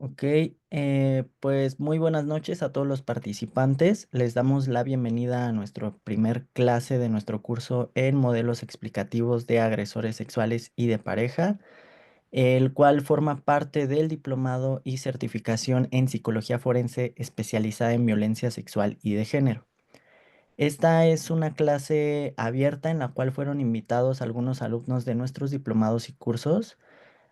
Ok, pues muy buenas noches a todos los participantes. Les damos la bienvenida a nuestra primer clase de nuestro curso en modelos explicativos de agresores sexuales y de pareja, el cual forma parte del diplomado y certificación en psicología forense especializada en violencia sexual y de género. Esta es una clase abierta en la cual fueron invitados algunos alumnos de nuestros diplomados y cursos.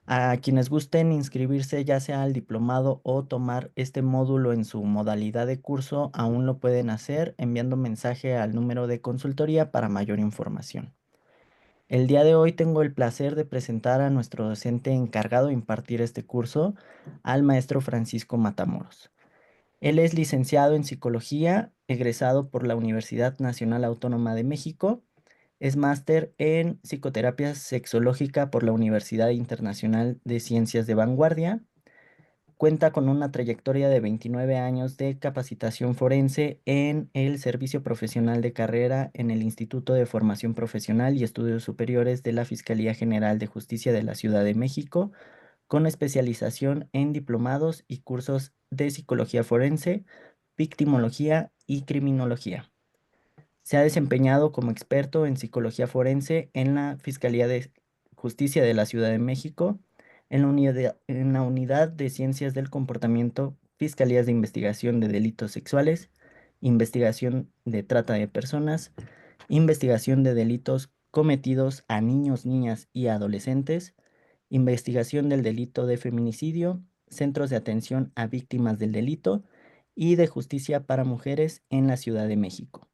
A quienes gusten inscribirse ya sea al diplomado o tomar este módulo en su modalidad de curso, aún lo pueden hacer enviando mensaje al número de consultoría para mayor información. El día de hoy tengo el placer de presentar a nuestro docente encargado de impartir este curso, al maestro Francisco Matamoros. Él es licenciado en psicología, egresado por la Universidad Nacional Autónoma de México. Es máster en psicoterapia sexológica por la Universidad Internacional de Ciencias de Vanguardia. Cuenta con una trayectoria de 29 años de capacitación forense en el servicio profesional de carrera en el Instituto de Formación Profesional y Estudios Superiores de la Fiscalía General de Justicia de la Ciudad de México, con especialización en diplomados y cursos de psicología forense, victimología y criminología. Se ha desempeñado como experto en psicología forense en la Fiscalía de Justicia de la Ciudad de México, en la unidad de Ciencias del Comportamiento, Fiscalías de Investigación de Delitos Sexuales, Investigación de Trata de Personas, Investigación de Delitos cometidos a niños, niñas y adolescentes, Investigación del Delito de Feminicidio, Centros de Atención a Víctimas del Delito y de Justicia para Mujeres en la Ciudad de México.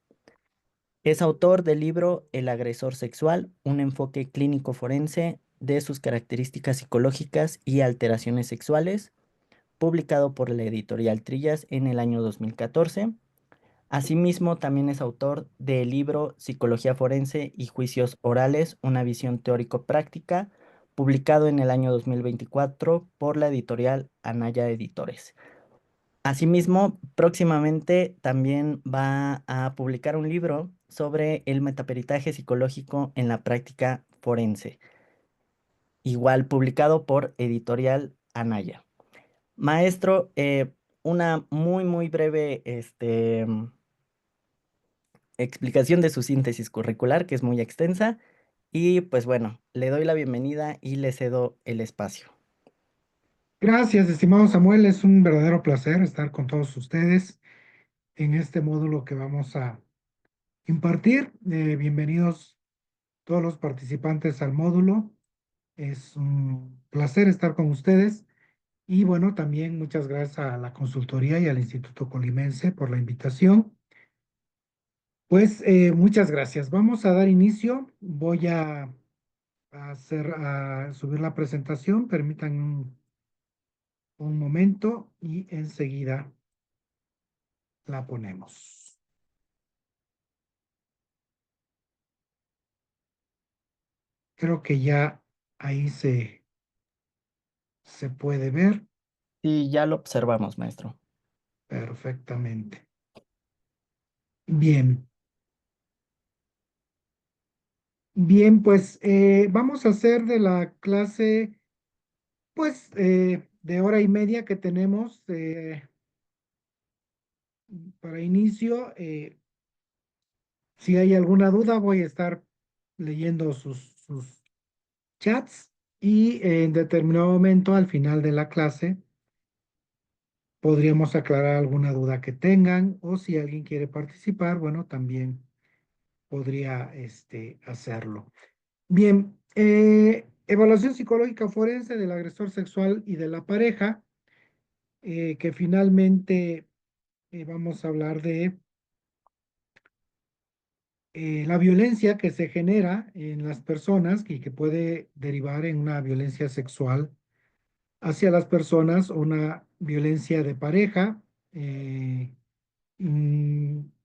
Es autor del libro El agresor sexual, un enfoque clínico forense de sus características psicológicas y alteraciones sexuales, publicado por la editorial Trillas en el año 2014. Asimismo, también es autor del libro Psicología forense y juicios orales, una visión teórico-práctica, publicado en el año 2024 por la editorial Anaya Editores. Asimismo, próximamente también va a publicar un libro sobre el metaperitaje psicológico en la práctica forense, igual publicado por Editorial Anaya. Maestro, una muy breve explicación de su síntesis curricular, que es muy extensa, y pues bueno, le doy la bienvenida y le cedo el espacio. Gracias, estimado Samuel. Es un verdadero placer estar con todos ustedes en este módulo que vamos a impartir. Bienvenidos todos los participantes al módulo. Es un placer estar con ustedes. Y bueno, también muchas gracias a la consultoría y al Instituto Colimense por la invitación. Pues muchas gracias. Vamos a dar inicio. Voy a subir la presentación. Permitan un momento y enseguida la ponemos. Creo que ya ahí se puede ver Sí, ya lo observamos, maestro. perfectamente. Bien, bien, pues vamos a hacer de la clase, pues de hora y media que tenemos para inicio. Si hay alguna duda, voy a estar leyendo sus chats y en determinado momento al final de la clase podríamos aclarar alguna duda que tengan o si alguien quiere participar, bueno, también podría hacerlo. Bien, evaluación psicológica forense del agresor sexual y de la pareja, que finalmente vamos a hablar de la violencia que se genera en las personas y que puede derivar en una violencia sexual hacia las personas o una violencia de pareja,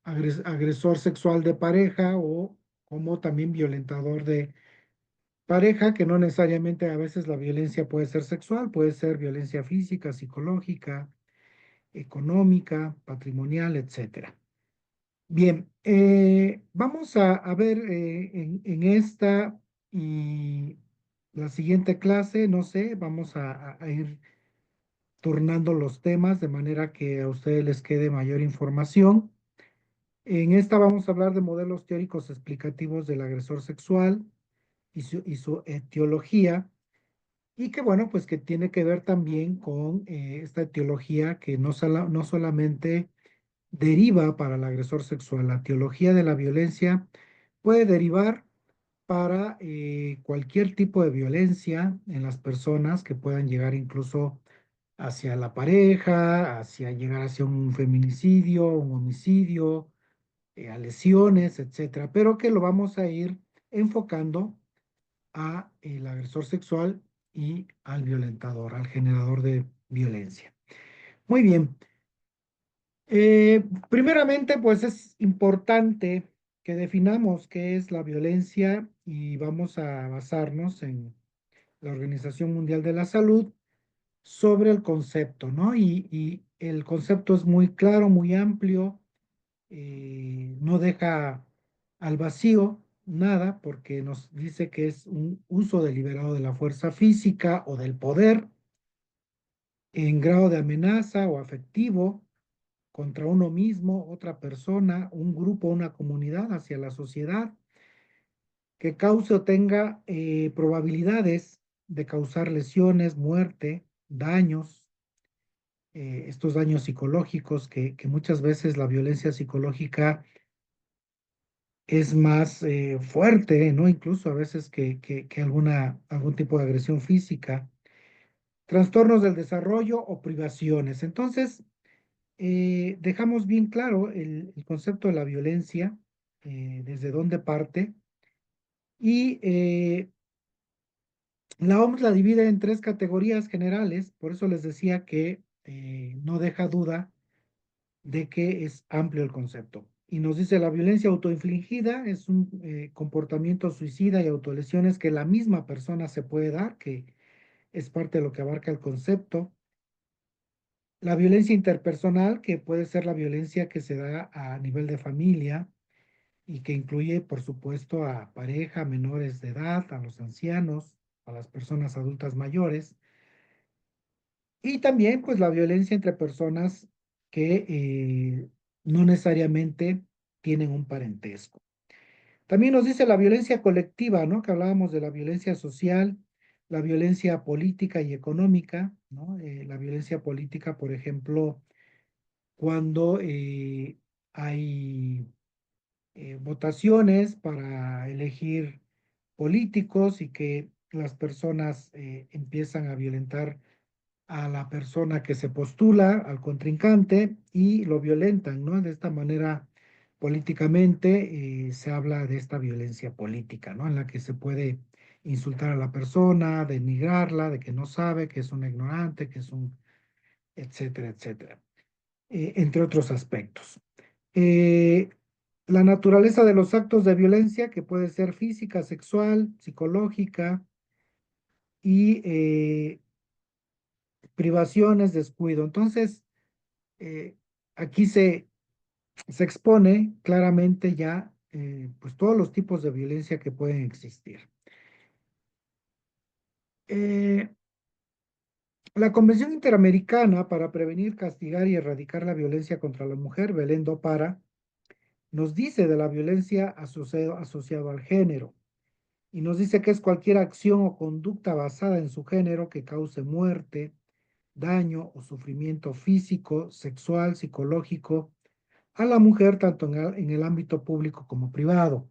agresor sexual de pareja o como también violentador de pareja, que no necesariamente a veces la violencia puede ser sexual, puede ser violencia física, psicológica, económica, patrimonial, etcétera. Bien, vamos a ver en esta y la siguiente clase, no sé, vamos a ir turnando los temas de manera que a ustedes les quede mayor información. En esta vamos a hablar de modelos teóricos explicativos del agresor sexual y su etiología, y que bueno, pues que tiene que ver también con esta etiología que no solamente deriva para el agresor sexual. La etiología de la violencia puede derivar para cualquier tipo de violencia en las personas que puedan llegar incluso hacia la pareja, hacia llegar hacia un feminicidio, un homicidio, a lesiones, etcétera, pero que lo vamos a ir enfocando a el agresor sexual y al violentador, al generador de violencia. Muy bien. Primeramente, pues es importante que definamos qué es la violencia y vamos a basarnos en la Organización Mundial de la Salud sobre el concepto, ¿no? Y el concepto es muy claro, muy amplio, no deja al vacío nada porque nos dice que es un uso deliberado de la fuerza física o del poder en grado de amenaza o afectivo contra uno mismo, otra persona, un grupo, una comunidad, hacia la sociedad, que cause o tenga probabilidades de causar lesiones, muerte, daños, estos daños psicológicos, que muchas veces la violencia psicológica es más fuerte, ¿no? Incluso a veces que algún tipo de agresión física, trastornos del desarrollo o privaciones. Entonces, dejamos bien claro el concepto de la violencia, desde dónde parte, y la OMS la divide en tres categorías generales, por eso les decía que no deja duda de que es amplio el concepto. Y nos dice la violencia autoinfligida es un comportamiento suicida y autolesiones que la misma persona se puede dar, que es parte de lo que abarca el concepto. La violencia interpersonal, que puede ser la violencia que se da a nivel de familia y que incluye, por supuesto, a pareja, menores de edad, a los ancianos, a las personas adultas mayores. Y también, pues, la violencia entre personas que no necesariamente tienen un parentesco. También nos dice la violencia colectiva, ¿no? Que hablábamos de la violencia social, la violencia política y económica, ¿no? La violencia política, por ejemplo, cuando hay votaciones para elegir políticos y que las personas empiezan a violentar a la persona que se postula, al contrincante, y lo violentan, ¿no? De esta manera, políticamente, se habla de esta violencia política, ¿no? En la que se puede insultar a la persona, denigrarla, de que no sabe, que es un ignorante, que es un, etcétera, etcétera, entre otros aspectos. Eh, la naturaleza de los actos de violencia, que puede ser física, sexual, psicológica, y privaciones, descuido. Entonces, eh, aquí se expone claramente ya pues todos los tipos de violencia que pueden existir. Eh, la Convención Interamericana para Prevenir, Castigar y Erradicar la Violencia contra la Mujer, Belén do Para, nos dice de la violencia asociado al género y nos dice que es cualquier acción o conducta basada en su género que cause muerte, daño o sufrimiento físico, sexual, psicológico a la mujer tanto en el ámbito público como privado.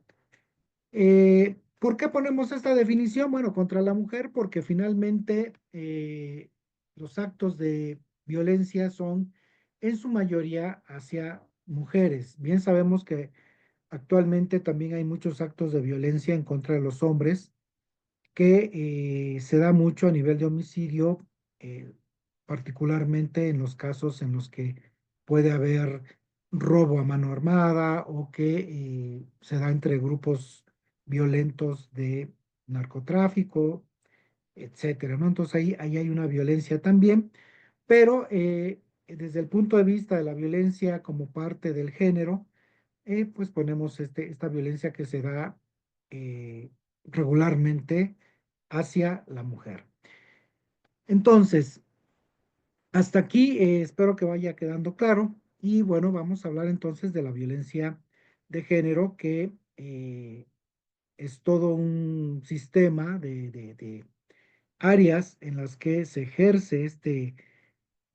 ¿Por qué ponemos esta definición? Bueno, contra la mujer, porque finalmente los actos de violencia son en su mayoría hacia mujeres. Bien sabemos que actualmente también hay muchos actos de violencia en contra de los hombres que se da mucho a nivel de homicidio, eh, particularmente en los casos en los que puede haber robo a mano armada o que se da entre grupos violentos de narcotráfico, etcétera, ¿no? Entonces ahí hay una violencia también, pero desde el punto de vista de la violencia como parte del género, pues ponemos esta violencia que se da regularmente hacia la mujer. Entonces, Hasta aquí espero que vaya quedando claro. Y bueno, vamos a hablar entonces de la violencia de género, que es todo un sistema de áreas en las que se ejerce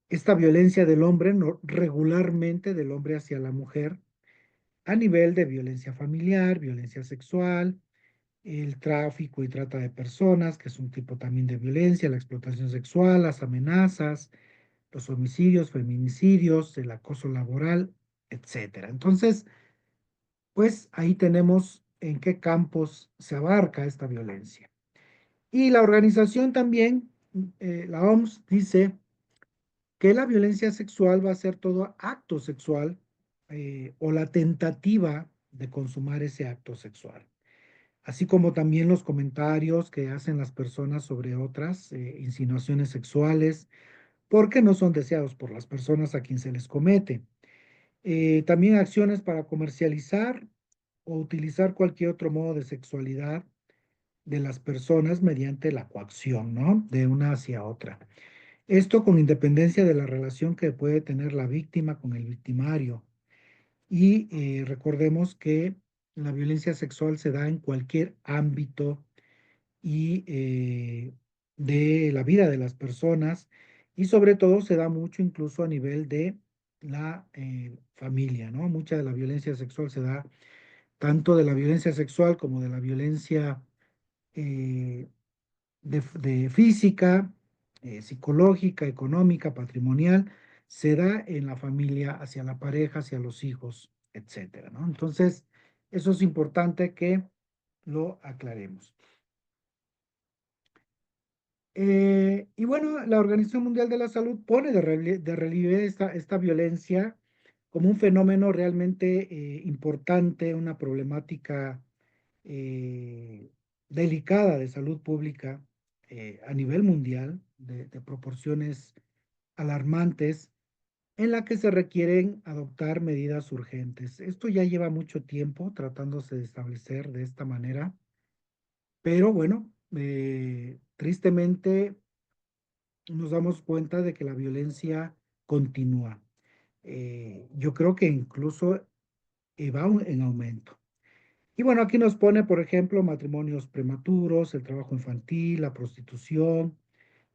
esta violencia del hombre, regularmente del hombre hacia la mujer, a nivel de violencia familiar, violencia sexual, el tráfico y trata de personas, que es un tipo también de violencia, la explotación sexual, las amenazas, los homicidios, feminicidios, el acoso laboral, etcétera. Entonces, pues ahí tenemos en qué campos se abarca esta violencia. Y la organización también, la OMS, dice que la violencia sexual va a ser todo acto sexual o la tentativa de consumar ese acto sexual, así como también los comentarios que hacen las personas sobre otras, insinuaciones sexuales, porque no son deseados por las personas a quien se les comete. También acciones para comercializar o utilizar cualquier otro modo de sexualidad de las personas mediante la coacción, ¿no? De una hacia otra. Esto con independencia de la relación que puede tener la víctima con el victimario. Y recordemos que la violencia sexual se da en cualquier ámbito y de la vida de las personas, y sobre todo se da mucho incluso a nivel de la familia, ¿no? Mucha de la violencia sexual se da tanto de la violencia sexual como de la violencia eh, de física, psicológica, económica, patrimonial, se da en la familia, hacia la pareja, hacia los hijos, etcétera, ¿no? Entonces, eso es importante que lo aclaremos. Y bueno, la Organización Mundial de la Salud pone de relieve esta violencia como un fenómeno realmente importante, una problemática eh, delicada de salud pública a nivel mundial, de proporciones alarmantes, en la que se requieren adoptar medidas urgentes. Esto ya lleva mucho tiempo tratándose de establecer de esta manera, pero bueno, tristemente nos damos cuenta de que la violencia continúa. Yo creo que incluso va en aumento. Y bueno, aquí nos pone, por ejemplo, matrimonios prematuros, el trabajo infantil, la prostitución,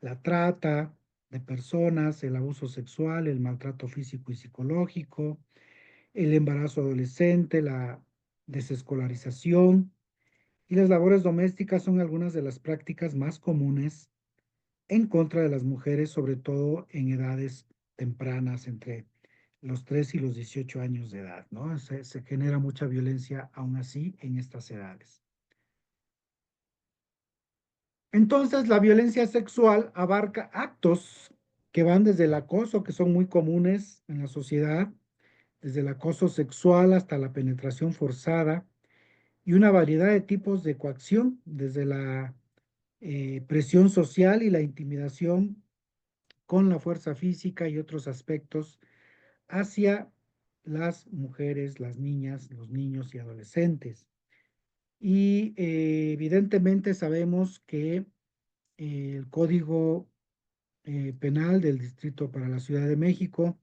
la trata de personas, el abuso sexual, el maltrato físico y psicológico, el embarazo adolescente, la desescolarización y las labores domésticas son algunas de las prácticas más comunes en contra de las mujeres, sobre todo en edades tempranas, entre los 3 y los 18 años de edad, ¿no? Se genera mucha violencia aún así en estas edades. Entonces, la violencia sexual abarca actos que van desde el acoso, que son muy comunes en la sociedad, desde el acoso sexual hasta la penetración forzada y una variedad de tipos de coacción, desde la presión social y la intimidación con la fuerza física y otros aspectos hacia las mujeres, las niñas, los niños y adolescentes. Y evidentemente sabemos que el Código Penal del Distrito para la Ciudad de México,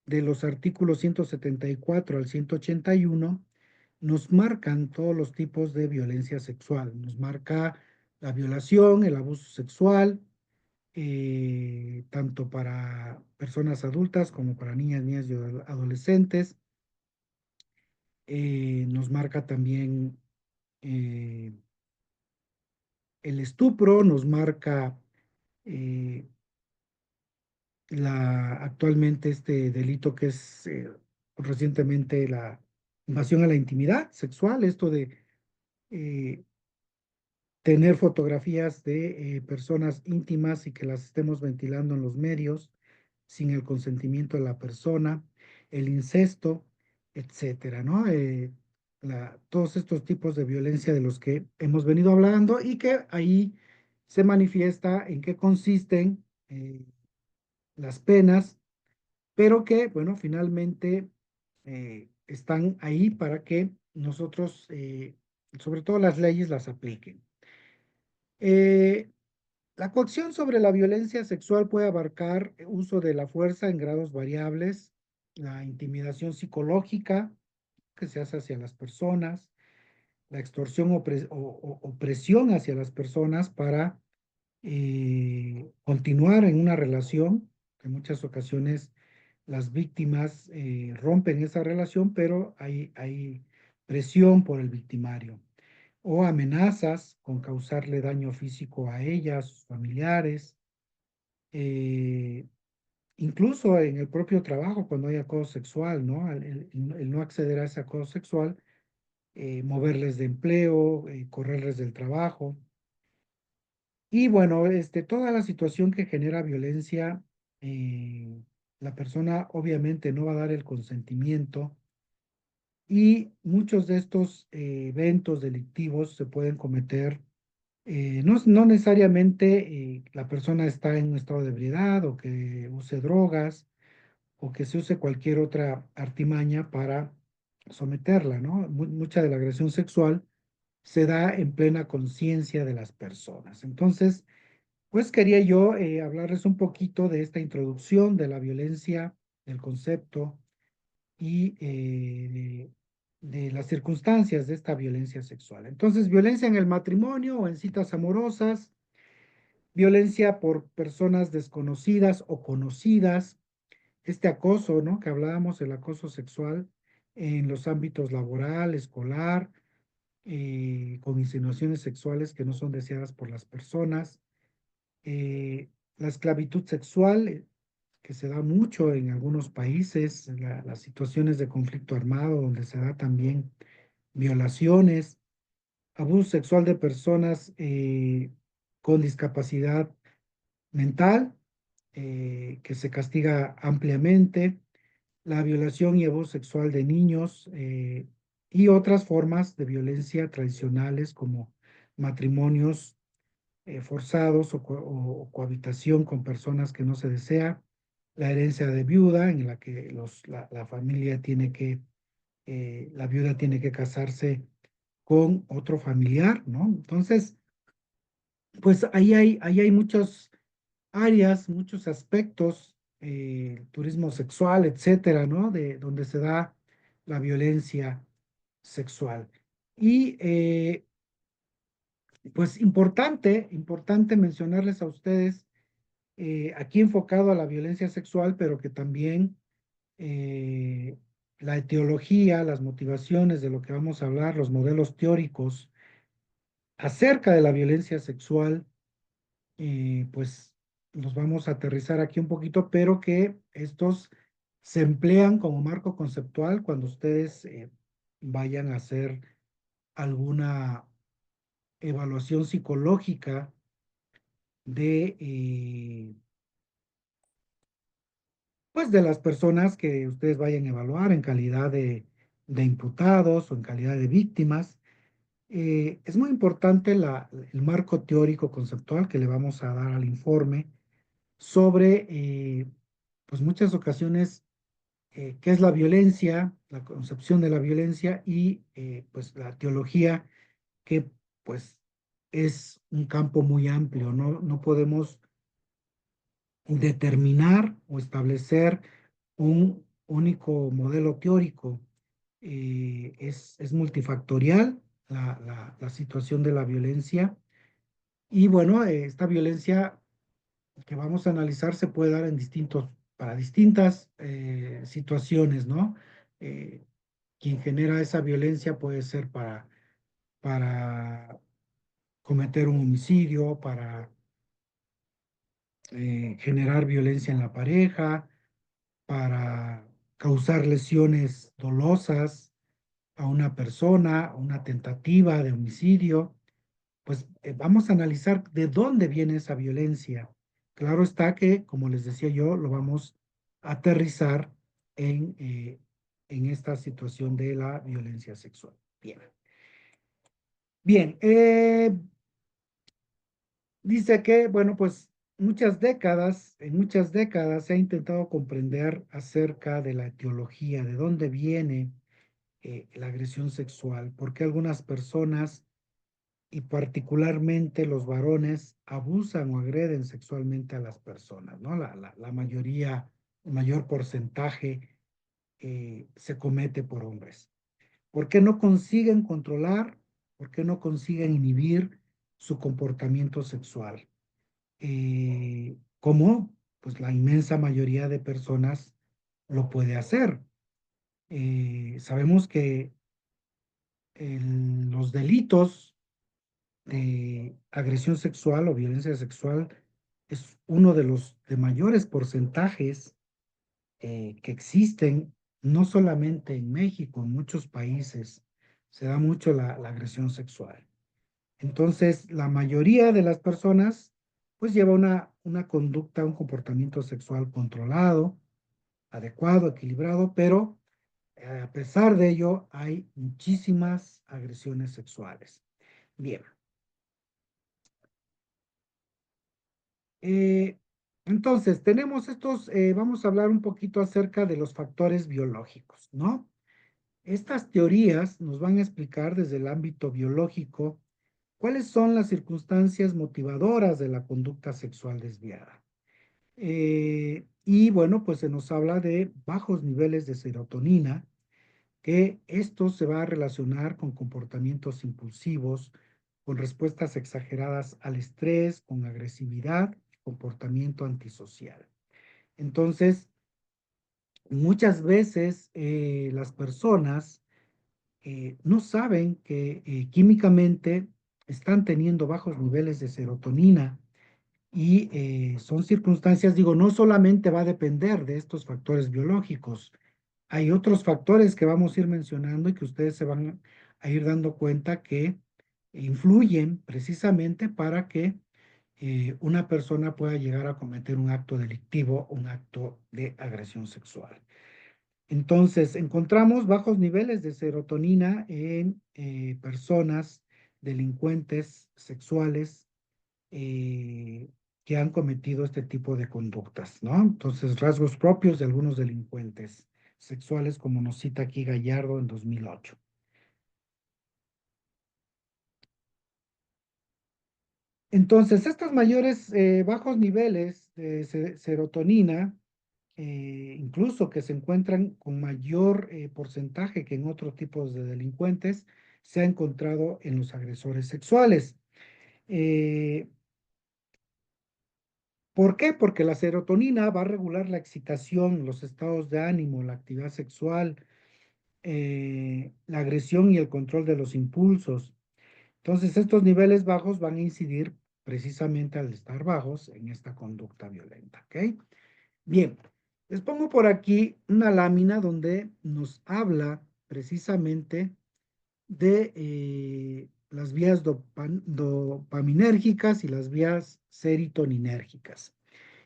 de los artículos 174 al 181, nos marcan todos los tipos de violencia sexual. Nos marca la violación, el abuso sexual, tanto para personas adultas como para niñas, niñas y adolescentes. Nos marca también eh, el estupro, nos marca eh, actualmente este delito que es recientemente la invasión a la intimidad sexual, esto de eh, tener fotografías de personas íntimas y que las estemos ventilando en los medios sin el consentimiento de la persona, el incesto, etcétera, ¿no? Todos estos tipos de violencia de los que hemos venido hablando y que ahí se manifiesta en qué consisten las penas, pero que, bueno, finalmente están ahí para que nosotros, sobre todo las leyes, las apliquen. Eh, La coacción sobre la violencia sexual puede abarcar uso de la fuerza en grados variables, la intimidación psicológica que se hace hacia las personas, la extorsión o presión hacia las personas para continuar en una relación. En muchas ocasiones las víctimas rompen esa relación, pero hay presión por el victimario o amenazas con causarle daño físico a ella, a sus familiares, eh, incluso en el propio trabajo cuando hay acoso sexual, ¿no? El no acceder a ese acoso sexual, moverles de empleo, correrles del trabajo. Y bueno, toda la situación que genera violencia, la persona obviamente no va a dar el consentimiento y muchos de estos eventos delictivos se pueden cometer. No necesariamente la persona está en un estado de ebriedad o que use drogas o que se use cualquier otra artimaña para someterla, ¿no? Mucha de la agresión sexual se da en plena conciencia de las personas. Entonces, pues quería yo hablarles un poquito de esta introducción de la violencia, del concepto y de las circunstancias de esta violencia sexual. Entonces, violencia en el matrimonio o en citas amorosas, violencia por personas desconocidas o conocidas, este acoso, ¿no? Que hablábamos, el acoso sexual en los ámbitos laboral, escolar, con insinuaciones sexuales que no son deseadas por las personas, la esclavitud sexual, que se da mucho en algunos países, las situaciones de conflicto armado, donde se da también violaciones, abuso sexual de personas con discapacidad mental, que se castiga ampliamente, la violación y abuso sexual de niños y otras formas de violencia tradicionales como matrimonios forzados o cohabitación con personas que no se desea, la herencia de viuda en la que la familia tiene que, la viuda tiene que casarse con otro familiar, ¿no? Entonces, pues ahí hay muchas áreas, muchos aspectos, turismo sexual, etcétera, ¿no? De donde se da la violencia sexual. Y pues importante mencionarles a ustedes, aquí enfocado a la violencia sexual, pero que también eh, la etiología, las motivaciones de lo que vamos a hablar, los modelos teóricos acerca de la violencia sexual, pues los vamos a aterrizar aquí un poquito, pero que estos se emplean como marco conceptual cuando ustedes vayan a hacer alguna evaluación psicológica de, pues de las personas que ustedes vayan a evaluar en calidad de imputados o en calidad de víctimas. Es muy importante el marco teórico conceptual que le vamos a dar al informe sobre, pues muchas ocasiones, qué es la violencia, la concepción de la violencia y pues la teología, que pues es un campo muy amplio, ¿no? No podemos determinar o establecer un único modelo teórico. Es multifactorial la situación de la violencia y bueno, esta violencia que vamos a analizar se puede dar en para distintas situaciones, ¿no? Eh, Quien genera esa violencia puede ser para cometer un homicidio, para generar violencia en la pareja, para causar lesiones dolosas a una persona, una tentativa de homicidio. Pues vamos a analizar de dónde viene esa violencia. Claro está que, como les decía yo, lo vamos a aterrizar en esta situación de la violencia sexual. Bien. Bien, dice que, bueno, pues en muchas décadas se ha intentado comprender acerca de la etiología, de dónde viene la agresión sexual, por qué algunas personas y particularmente los varones abusan o agreden sexualmente a las personas, ¿no? La mayoría, el mayor porcentaje se comete por hombres. ¿Por qué no consiguen controlar? ¿Por qué no consiguen inhibir su comportamiento sexual? ¿Cómo? Pues la inmensa mayoría de personas lo puede hacer. Sabemos que los delitos de agresión sexual o violencia sexual es uno de los de mayores porcentajes que existen, no solamente en México, en muchos países se da mucho la agresión sexual. Entonces, la mayoría de las personas pues lleva una conducta, un comportamiento sexual controlado, adecuado, equilibrado, pero a pesar de ello hay muchísimas agresiones sexuales. Bien, eh, entonces tenemos estos, vamos a hablar un poquito acerca de los factores biológicos, ¿no? Estas teorías nos van a explicar desde el ámbito biológico cuáles son las circunstancias motivadoras de la conducta sexual desviada. Y bueno, pues se nos habla de bajos niveles de serotonina, que esto se va a relacionar con comportamientos impulsivos, con respuestas exageradas al estrés, con agresividad, comportamiento antisocial. Entonces, muchas veces las personas no saben que químicamente están teniendo bajos niveles de serotonina y son circunstancias, digo, no solamente va a depender de estos factores biológicos, hay otros factores que vamos a ir mencionando y que ustedes se van a ir dando cuenta que influyen precisamente para que una persona pueda llegar a cometer un acto delictivo, un acto de agresión sexual. Entonces, encontramos bajos niveles de serotonina en personas delincuentes sexuales que han cometido este tipo de conductas, ¿no? Entonces, rasgos propios de algunos delincuentes sexuales, como nos cita aquí Gallardo en 2008. Entonces, estos mayores bajos niveles de serotonina, incluso que se encuentran con mayor porcentaje que en otros tipos de delincuentes, se ha encontrado en los agresores sexuales. Eh, ¿Por qué? Porque la serotonina va a regular la excitación, los estados de ánimo, la actividad sexual, la agresión y el control de los impulsos. Entonces, estos niveles bajos van a incidir precisamente al estar bajos en esta conducta violenta, ¿ok? Bien, les pongo por aquí una lámina donde nos habla precisamente de las vías dopaminérgicas y las vías serotoninérgicas.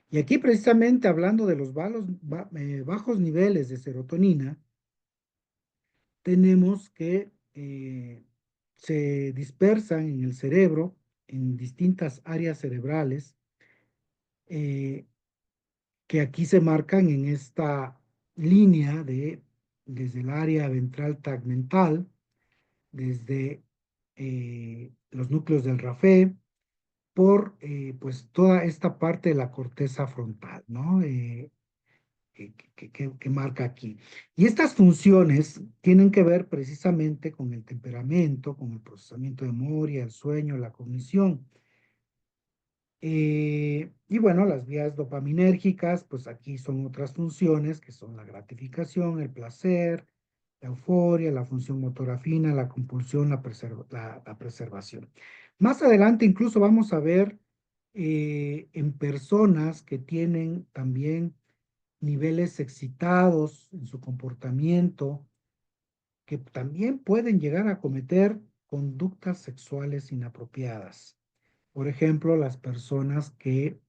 Y aquí precisamente hablando de los bajos niveles de serotonina, tenemos que se dispersan en el cerebro, en distintas áreas cerebrales, eh, que aquí se marcan en esta línea desde el área ventral tegmental, desde los núcleos del RAFE, por pues toda esta parte de la corteza frontal, ¿no? Que marca aquí. Y estas funciones tienen que ver precisamente con el temperamento, con el procesamiento de memoria, el sueño, la cognición. Y bueno, las vías dopaminérgicas, pues aquí son otras funciones que son la gratificación, el placer, la euforia, la función motora fina, la compulsión, la preservación. Más adelante incluso vamos a ver en personas que tienen también niveles excitados en su comportamiento, que también pueden llegar a cometer conductas sexuales inapropiadas. Por ejemplo, las personas que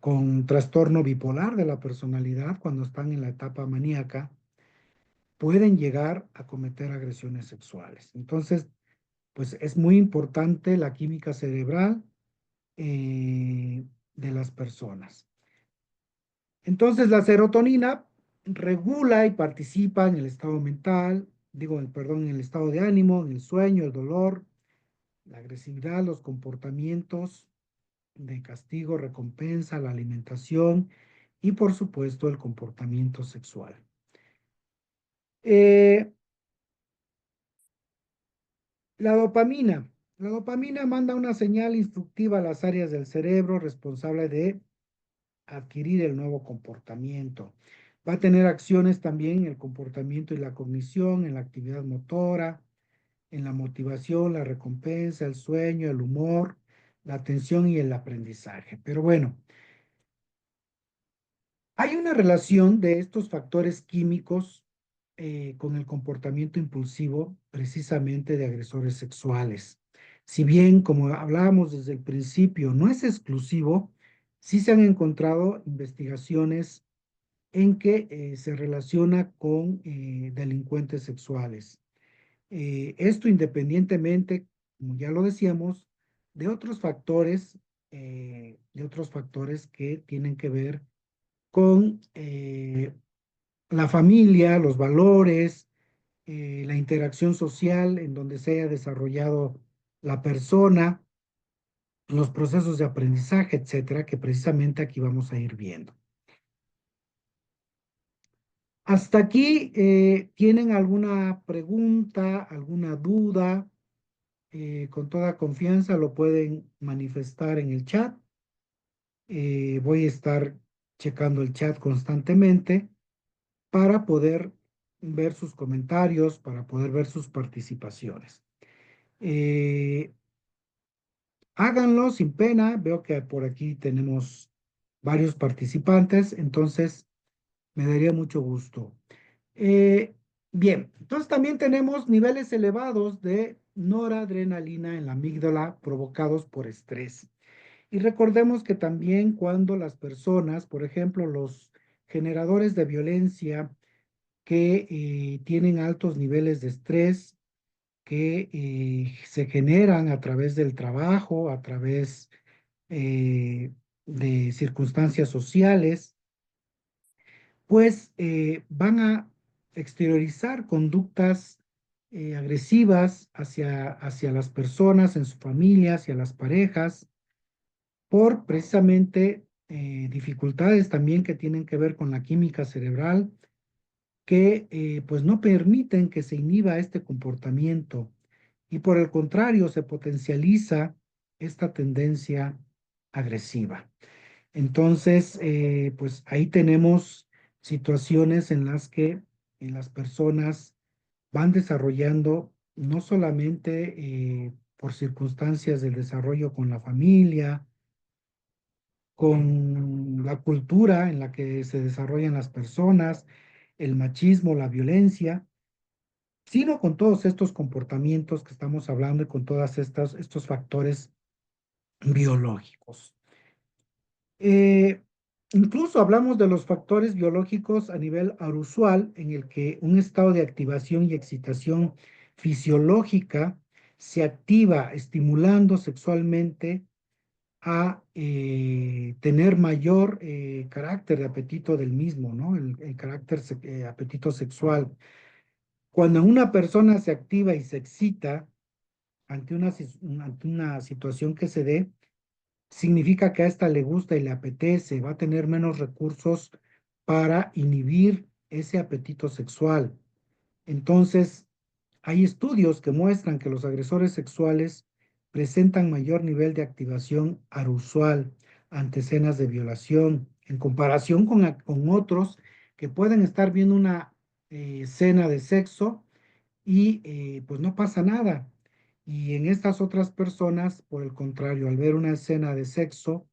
con trastorno bipolar de la personalidad, cuando están en la etapa maníaca, pueden llegar a cometer agresiones sexuales. Entonces, pues es muy importante la química cerebral de las personas. Entonces, la serotonina regula y participa en el estado mental, perdón, en el estado de ánimo, en el sueño, el dolor, la agresividad, los comportamientos de castigo, recompensa, la alimentación y por supuesto el comportamiento sexual. Eh, la dopamina. La dopamina manda una señal instructiva a las áreas del cerebro responsable de adquirir el nuevo comportamiento. Va a tener acciones también en el comportamiento y la cognición, en la actividad motora, en la motivación, la recompensa, el sueño, el humor, la atención y el aprendizaje. Pero bueno, hay una relación de estos factores químicos con el comportamiento impulsivo precisamente de agresores sexuales. Si bien, como hablábamos desde el principio, no es exclusivo, sí se han encontrado investigaciones en que se relaciona con delincuentes sexuales. Esto independientemente, como ya lo decíamos, de otros factores que tienen que ver con la familia, los valores, la interacción social en donde se haya desarrollado la persona, los procesos de aprendizaje, etcétera, que precisamente aquí vamos a ir viendo. Hasta aquí, ¿tienen alguna pregunta, alguna duda? Con toda confianza lo pueden manifestar en el chat. Voy a estar checando el chat constantemente para poder ver sus comentarios, para poder ver sus participaciones. Eh, Háganlo sin pena. Veo que por aquí tenemos varios participantes, entonces me daría mucho gusto. Eh, Bien, entonces también tenemos niveles elevados de noradrenalina en la amígdala provocados por estrés. Y recordemos que también cuando las personas, por ejemplo, los generadores de violencia que tienen altos niveles de estrés, que se generan a través del trabajo, a través de circunstancias sociales, pues van a exteriorizar conductas agresivas hacia las personas en su familia, hacia las parejas, por precisamente dificultades también que tienen que ver con la química cerebral, que pues no permiten que se inhiba este comportamiento y por el contrario se potencializa esta tendencia agresiva. Entonces, pues ahí tenemos situaciones en las que las personas van desarrollando no solamente por circunstancias del desarrollo con la familia, con la cultura en la que se desarrollan las personas, el machismo, la violencia, sino con todos estos comportamientos que estamos hablando y con todos estos factores biológicos. Eh, Incluso hablamos de los factores biológicos a nivel arousal, en el que un estado de activación y excitación fisiológica se activa estimulando sexualmente a tener mayor carácter de apetito del mismo, ¿no? El carácter apetito sexual. Cuando una persona se activa y se excita ante una situación que se dé, significa que a esta le gusta y le apetece, va a tener menos recursos para inhibir ese apetito sexual. Entonces, hay estudios que muestran que los agresores sexuales presentan mayor nivel de activación arousal ante escenas de violación, en comparación con otros que pueden estar viendo una escena de sexo y pues no pasa nada. Y en estas otras personas, por el contrario, al ver una escena de sexo,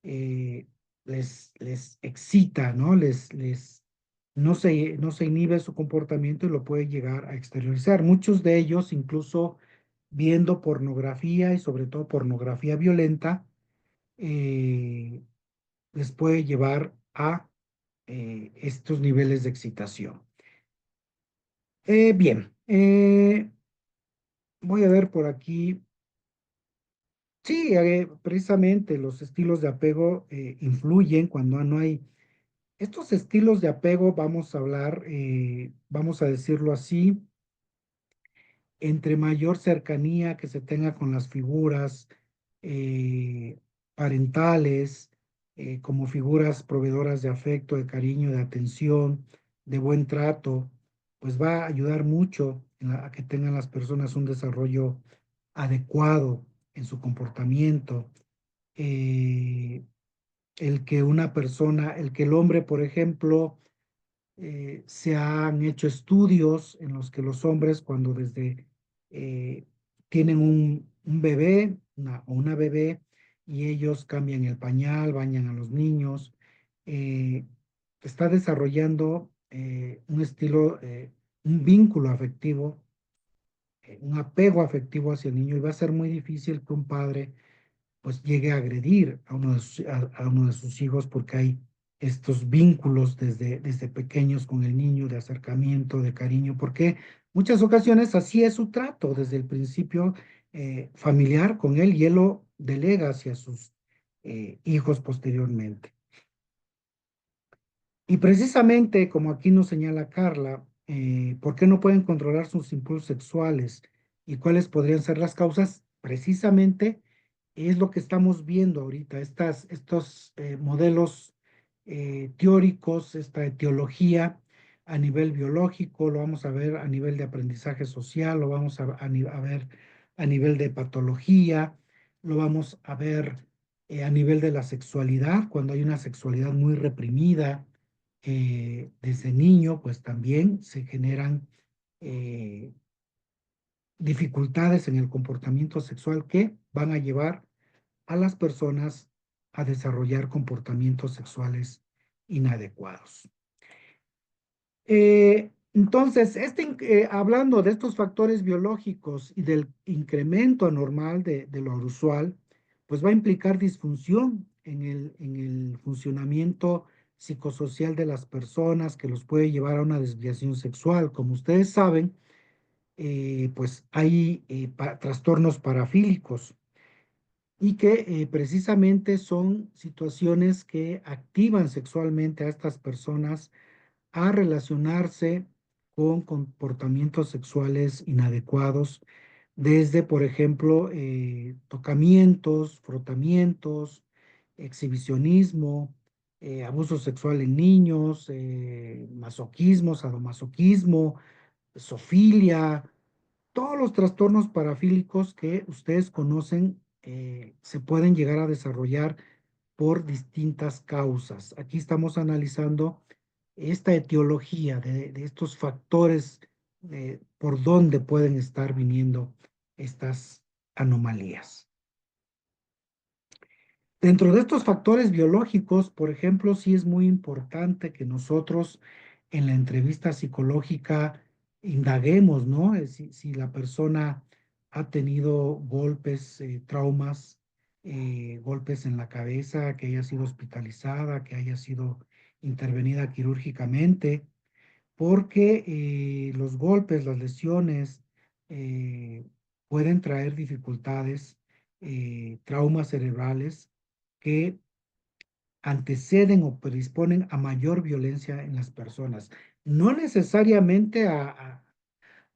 eh, les excita, ¿no? No se inhibe su comportamiento y lo puede llegar a exteriorizar. Muchos de ellos, incluso viendo pornografía y sobre todo pornografía violenta, eh, les puede llevar a estos niveles de excitación. Bien, voy a ver por aquí. Sí, precisamente los estilos de apego influyen cuando no hay. Estos estilos de apego, vamos a hablar, vamos a decirlo así, entre mayor cercanía que se tenga con las figuras eh, parentales, como figuras proveedoras de afecto, de cariño, de atención, de buen trato, pues va a ayudar mucho a que tengan las personas un desarrollo adecuado en su comportamiento. Eh, el que el hombre, por ejemplo, se han hecho estudios en los que los hombres, cuando desde tienen un bebé o una bebé y ellos cambian el pañal, bañan a los niños, eh, está desarrollando un estilo, un vínculo afectivo, un apego afectivo hacia el niño, y va a ser muy difícil que un padre pues llegue a agredir a uno de sus hijos, porque hay estos vínculos desde pequeños con el niño, de acercamiento, de cariño, porque muchas ocasiones así es su trato desde el principio familiar con él, y él lo delega hacia sus hijos posteriormente. Y precisamente, como aquí nos señala Carla, ¿por qué no pueden controlar sus impulsos sexuales y cuáles podrían ser las causas? Precisamente es lo que estamos viendo ahorita, estos modelos teóricos, esta etiología a nivel biológico, lo vamos a ver a nivel de aprendizaje social, lo vamos a ver a nivel de patología, lo vamos a ver a nivel de la sexualidad, cuando hay una sexualidad muy reprimida desde niño, pues también se generan eh, dificultades en el comportamiento sexual que van a llevar a las personas a desarrollar comportamientos sexuales inadecuados. Entonces, hablando de estos factores biológicos y del incremento anormal de lo usual, pues va a implicar disfunción en el funcionamiento psicosocial de las personas, que los puede llevar a una desviación sexual. Como ustedes saben, pues hay trastornos parafílicos, y que precisamente son situaciones que activan sexualmente a estas personas a relacionarse con comportamientos sexuales inadecuados, desde, por ejemplo, tocamientos, frotamientos, exhibicionismo, abuso sexual en niños, masoquismo, sadomasoquismo, zoofilia, todos los trastornos parafílicos que ustedes conocen se pueden llegar a desarrollar por distintas causas. Aquí estamos analizando esta etiología de estos factores por donde pueden estar viniendo estas anomalías. Dentro de estos factores biológicos, por ejemplo, sí es muy importante que nosotros en la entrevista psicológica indaguemos, ¿no? Si la persona ha tenido golpes, traumas, golpes en la cabeza, que haya sido hospitalizada, que haya sido intervenida quirúrgicamente, porque los golpes, las lesiones eh, pueden traer dificultades, traumas cerebrales que anteceden o predisponen a mayor violencia en las personas. No necesariamente a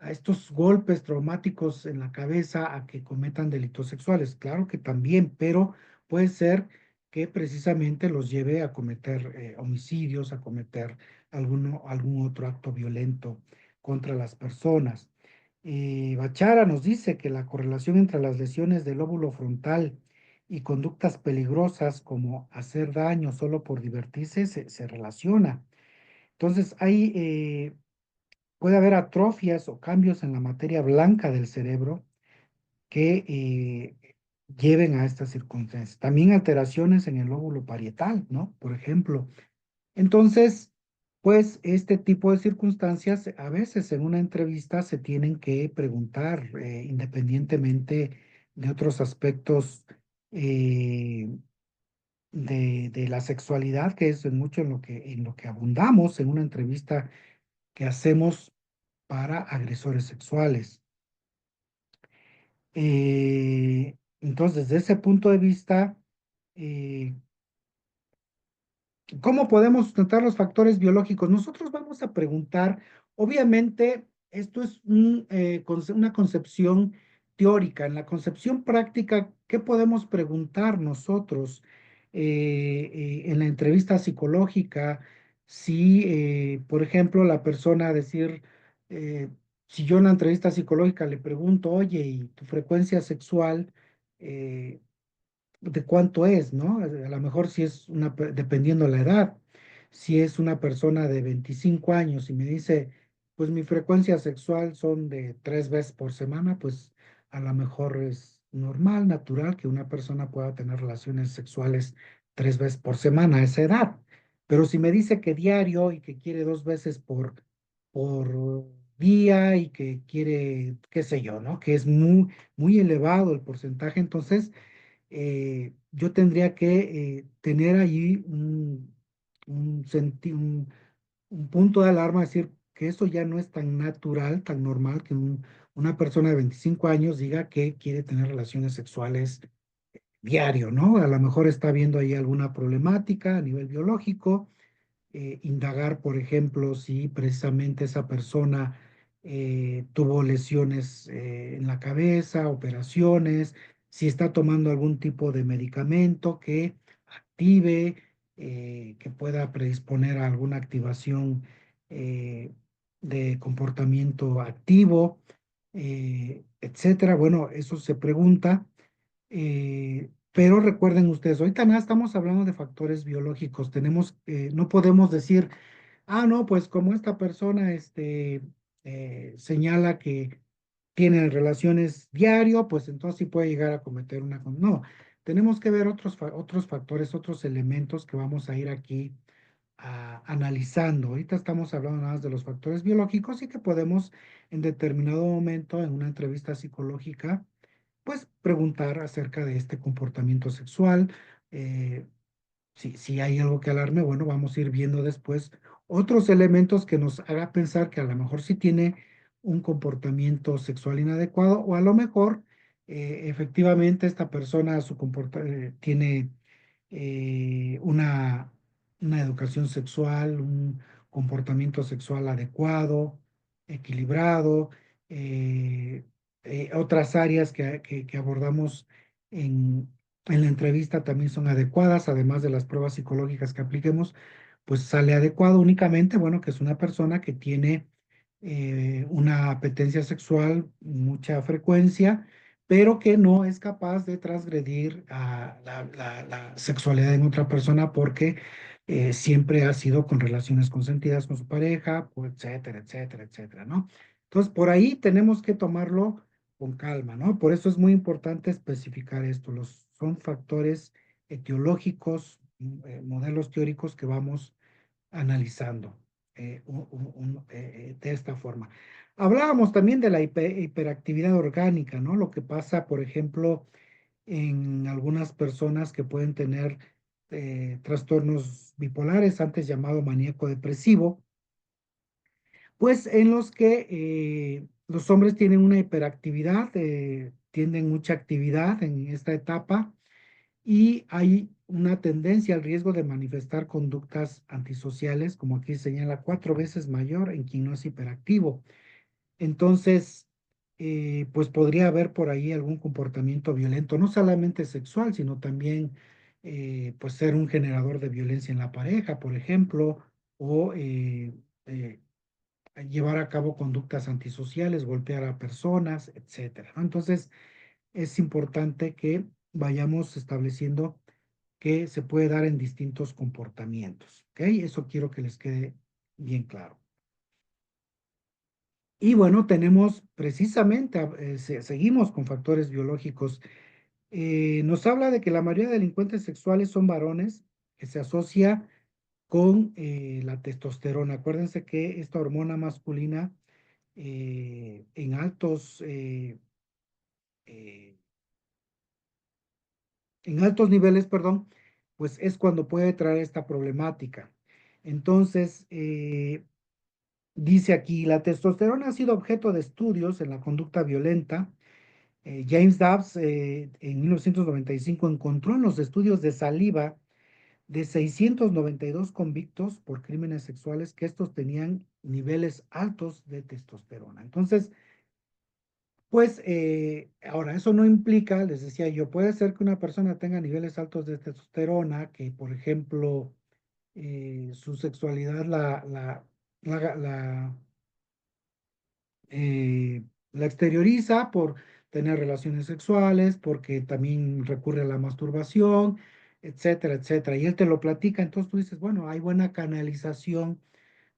estos golpes traumáticos en la cabeza a que cometan delitos sexuales, claro que también, pero puede ser que precisamente los lleve a cometer homicidios, a cometer algún otro acto violento contra las personas. Bachara nos dice que la correlación entre las lesiones del lóbulo frontal y conductas peligrosas como hacer daño solo por divertirse se relaciona. Entonces, puede haber atrofias o cambios en la materia blanca del cerebro que lleven a estas circunstancias. También alteraciones en el lóbulo parietal, ¿no? Por ejemplo. Entonces, pues este tipo de circunstancias a veces en una entrevista se tienen que preguntar independientemente de otros aspectos eh, de la sexualidad, que es en mucho en lo que abundamos en una entrevista que hacemos para agresores sexuales. Entonces, desde ese punto de vista, eh, ¿cómo podemos sustentar los factores biológicos? Nosotros vamos a preguntar, obviamente, esto es una concepción teórica. En la concepción práctica, ¿qué podemos preguntar nosotros en la entrevista psicológica? Si, por ejemplo, la persona decir, eh, si yo en la entrevista psicológica le pregunto, oye, ¿y tu frecuencia sexual? eh, de cuánto es, ¿no? A lo mejor si es dependiendo la edad, si es una persona de 25 años y me dice, pues mi frecuencia sexual son de 3 veces por semana, pues a lo mejor es normal, natural que una persona pueda tener relaciones sexuales 3 veces por semana a esa edad. Pero si me dice que diario y que quiere 2 veces por día y que quiere, qué sé yo, ¿no? Que es muy, muy elevado el porcentaje, entonces yo tendría que tener allí un punto de alarma, decir que eso ya no es tan natural, tan normal que una persona de 25 años diga que quiere tener relaciones sexuales diario, ¿no? A lo mejor está viendo ahí alguna problemática a nivel biológico, indagar, por ejemplo, si precisamente esa persona tuvo lesiones en la cabeza, operaciones, si está tomando algún tipo de medicamento que active, que pueda predisponer a alguna activación de comportamiento activo, etcétera. Bueno, eso se pregunta. Pero recuerden ustedes, ahorita nada estamos hablando de factores biológicos. No podemos decir, ah, no, pues como esta persona señala que tiene relaciones diario, pues entonces sí puede llegar a cometer una. No, tenemos que ver otros factores, otros elementos que vamos a ir aquí analizando. Ahorita estamos hablando nada más de los factores biológicos y que podemos en determinado momento en una entrevista psicológica pues preguntar acerca de este comportamiento sexual. eh, si hay algo que alarme, bueno, vamos a ir viendo después otros elementos que nos haga pensar que a lo mejor sí tiene un comportamiento sexual inadecuado o a lo mejor efectivamente esta persona tiene una educación sexual, un comportamiento sexual adecuado, equilibrado, eh, otras áreas que abordamos en la entrevista también son adecuadas, además de las pruebas psicológicas que apliquemos, pues sale adecuado únicamente, bueno, que es una persona que tiene una apetencia sexual, mucha frecuencia, pero que no es capaz de transgredir a la sexualidad en otra persona porque siempre ha sido con relaciones consentidas con su pareja, pues, etcétera, etcétera, etcétera, ¿no? Entonces, por ahí tenemos que tomarlo con calma, ¿no? Por eso es muy importante especificar esto. Son factores etiológicos, modelos teóricos que vamos analizando de esta forma. Hablábamos también de la hiperactividad orgánica, ¿no? Lo que pasa, por ejemplo, en algunas personas que pueden tener trastornos bipolares, antes llamado maníaco depresivo, pues en los que los hombres tienen una hiperactividad, tienen mucha actividad en esta etapa y hay una tendencia al riesgo de manifestar conductas antisociales, como aquí señala, 4 veces mayor en quien no es hiperactivo. Entonces, pues podría haber por ahí algún comportamiento violento, no solamente sexual, sino también, pues ser un generador de violencia en la pareja, por ejemplo, o eh, llevar a cabo conductas antisociales, golpear a personas, etcétera, ¿no? Entonces, es importante que vayamos estableciendo que se puede dar en distintos comportamientos, ¿ok? Eso quiero que les quede bien claro. Y bueno, tenemos precisamente, seguimos con factores biológicos. Nos habla de que la mayoría de delincuentes sexuales son varones, que se asocia con la testosterona. Acuérdense que esta hormona masculina en eh, en altos niveles, perdón, pues es cuando puede traer esta problemática. Entonces, dice aquí, la testosterona ha sido objeto de estudios en la conducta violenta. James Dobbs en 1995 encontró en los estudios de saliva de 692 convictos por crímenes sexuales que estos tenían niveles altos de testosterona. Entonces, pues ahora, eso no implica, les decía yo, puede ser que una persona tenga niveles altos de testosterona, que por ejemplo su sexualidad la, la, la exterioriza por tener relaciones sexuales, porque también recurre a la masturbación, etcétera, etcétera. Y él te lo platica, entonces tú dices, bueno, hay buena canalización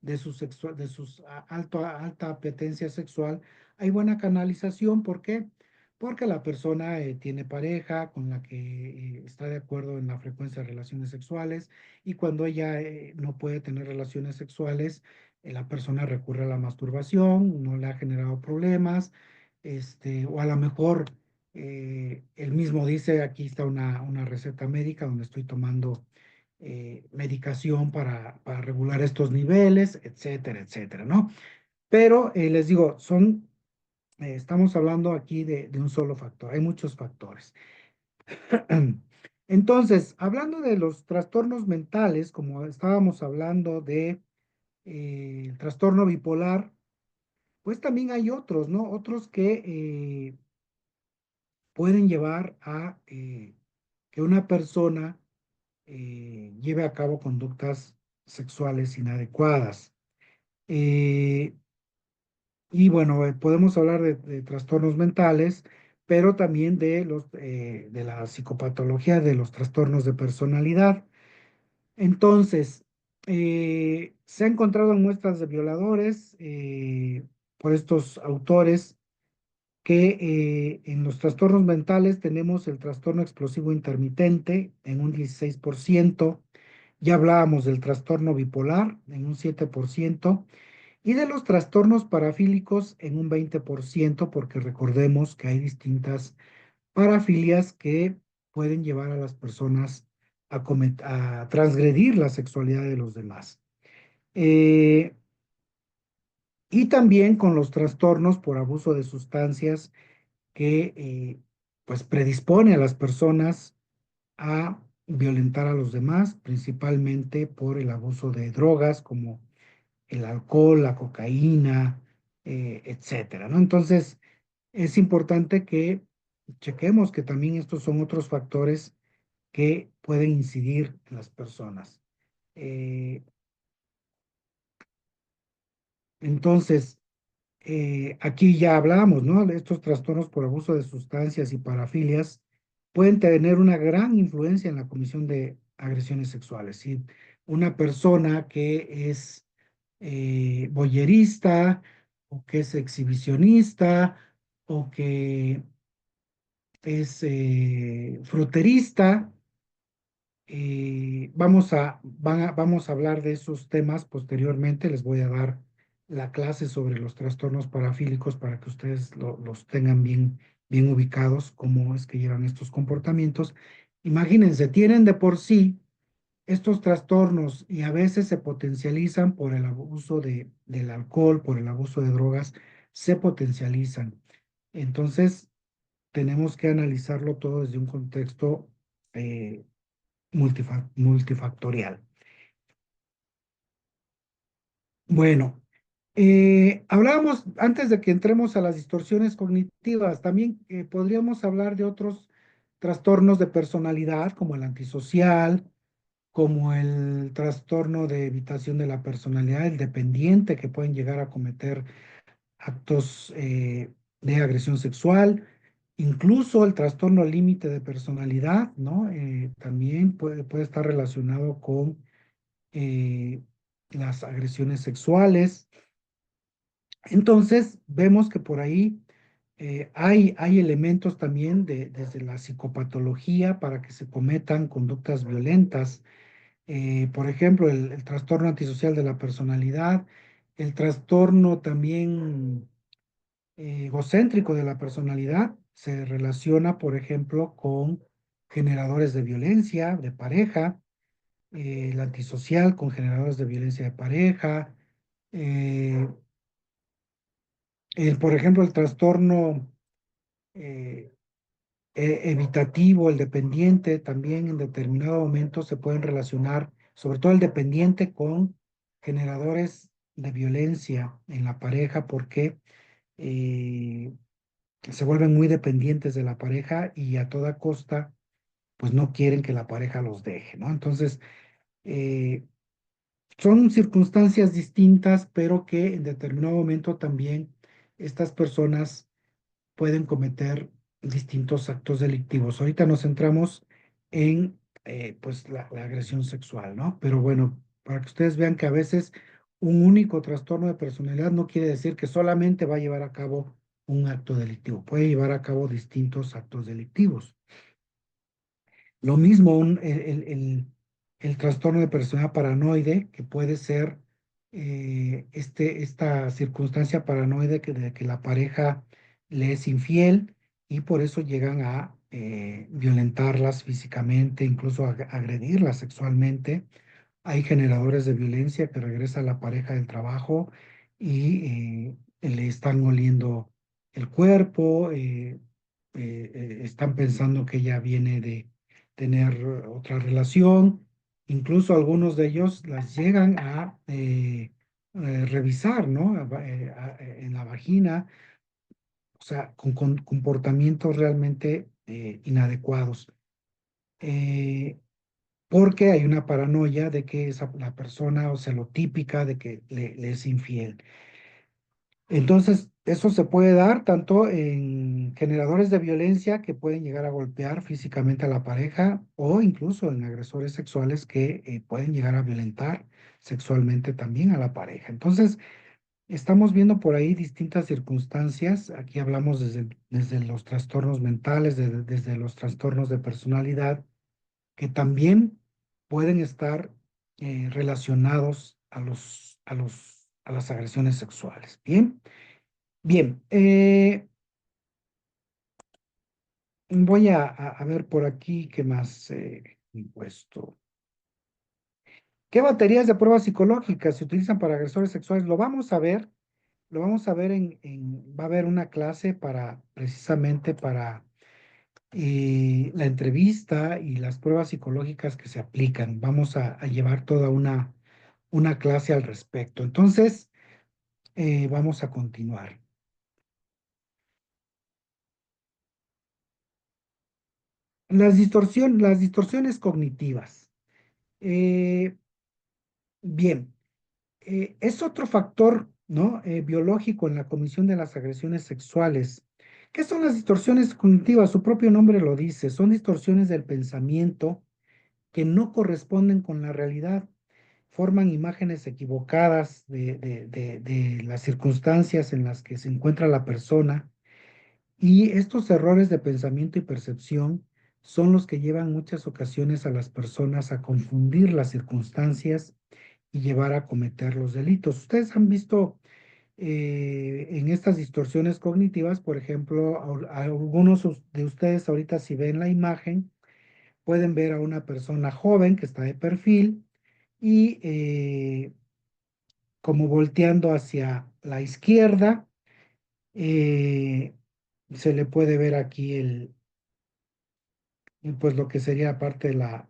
de de sus alta apetencia sexual, hay buena canalización. ¿Por qué? Porque la persona tiene pareja con la que está de acuerdo en la frecuencia de relaciones sexuales, y cuando ella no puede tener relaciones sexuales, la persona recurre a la masturbación, no le ha generado problemas, o a lo mejor él mismo dice, aquí está una receta médica donde estoy tomando medicación para regular estos niveles, etcétera, etcétera, ¿no? Pero les digo, estamos hablando aquí de un solo factor, hay muchos factores. Entonces, hablando de los trastornos mentales, como estábamos hablando de el trastorno bipolar, pues también hay otros, ¿no? Otros que pueden llevar a que una persona lleve a cabo conductas sexuales inadecuadas. Eh, y bueno, podemos hablar de trastornos mentales, pero también de la psicopatología, de los trastornos de personalidad. Entonces, se ha encontrado en muestras de violadores por estos autores que en los trastornos mentales tenemos el trastorno explosivo intermitente en un 16%. Ya hablábamos del trastorno bipolar en un 7%, y de los trastornos parafílicos en un 20%, porque recordemos que hay distintas parafilias que pueden llevar a las personas a transgredir la sexualidad de los demás. Eh, y también con los trastornos por abuso de sustancias que pues predispone a las personas a violentar a los demás, principalmente por el abuso de drogas como el alcohol, la cocaína, etcétera, ¿no? Entonces, es importante que chequemos que también estos son otros factores que pueden incidir en las personas. Eh, entonces, aquí ya hablamos, ¿no? De estos trastornos por abuso de sustancias y parafilias pueden tener una gran influencia en la comisión de agresiones sexuales. Si una persona que es voyerista, o que es exhibicionista, o que es fruterista, vamos a hablar de esos temas posteriormente. Les voy a dar la clase sobre los trastornos parafílicos para que ustedes los tengan bien ubicados, cómo es que llevan estos comportamientos. Imagínense, tienen de por sí estos trastornos y a veces se potencializan por el abuso del alcohol, por el abuso de drogas, se potencializan. Entonces, tenemos que analizarlo todo desde un contexto eh, multifactorial. Bueno, hablábamos antes de que entremos a las distorsiones cognitivas, también podríamos hablar de otros trastornos de personalidad, como el antisocial, como el trastorno de evitación de la personalidad, el dependiente, que pueden llegar a cometer actos de agresión sexual, incluso el trastorno límite de personalidad, ¿no? También puede estar relacionado con eh, las agresiones sexuales. Entonces, vemos que por ahí hay elementos también desde la psicopatología para que se cometan conductas violentas. Por ejemplo, el trastorno antisocial de la personalidad, el trastorno también egocéntrico de la personalidad se relaciona, por ejemplo, con generadores de violencia de pareja, el antisocial con generadores de violencia de pareja, eh, por ejemplo, el trastorno evitativo, el dependiente, también en determinado momento se pueden relacionar, sobre todo el dependiente, con generadores de violencia en la pareja porque eh, se vuelven muy dependientes de la pareja y a toda costa, pues no quieren que la pareja los deje, ¿no? Entonces, eh, son circunstancias distintas, pero que en determinado momento también estas personas pueden cometer distintos actos delictivos. Ahorita nos centramos en pues la agresión sexual, ¿no? Pero bueno, para que ustedes vean que a veces un único trastorno de personalidad no quiere decir que solamente va a llevar a cabo un acto delictivo, puede llevar a cabo distintos actos delictivos. Lo mismo el trastorno de personalidad paranoide, que puede ser esta circunstancia paranoide de que la pareja le es infiel y por eso llegan a violentarlas físicamente, incluso a agredirlas sexualmente. Hay generadores de violencia que regresa a la pareja del trabajo y le están oliendo el cuerpo, están pensando que ella viene de tener otra relación. Incluso algunos de ellos las llegan a revisar, ¿no? En la vagina, o sea, con comportamientos realmente inadecuados. Eh, Porque hay una paranoia de que la persona, o sea, lo típica de que le es infiel. Entonces, eso se puede dar tanto en generadores de violencia que pueden llegar a golpear físicamente a la pareja o incluso en agresores sexuales que pueden llegar a violentar sexualmente también a la pareja. Entonces, estamos viendo por ahí distintas circunstancias. Aquí hablamos desde los trastornos mentales, desde los trastornos de personalidad que también pueden estar relacionados a las agresiones sexuales. Bien, bien. Voy a ver por aquí qué más he puesto. ¿Qué baterías de pruebas psicológicas se utilizan para agresores sexuales? Lo vamos a ver va a haber una clase para precisamente para la entrevista y las pruebas psicológicas que se aplican. Vamos a llevar toda una clase al respecto. Entonces, vamos a continuar. Las distorsiones cognitivas. Eh, bien, es otro factor, ¿no? Biológico en la comisión de las agresiones sexuales. ¿Qué son las distorsiones cognitivas? Su propio nombre lo dice. Son distorsiones del pensamiento que no corresponden con la realidad, forman imágenes equivocadas de las circunstancias en las que se encuentra la persona y estos errores de pensamiento y percepción son los que llevan muchas ocasiones a las personas a confundir las circunstancias y llevar a cometer los delitos. Ustedes han visto en estas distorsiones cognitivas, por ejemplo, algunos de ustedes ahorita si ven la imagen, pueden ver a una persona joven que está de perfil y como volteando hacia la izquierda, eh, se le puede ver aquí pues lo que sería parte de la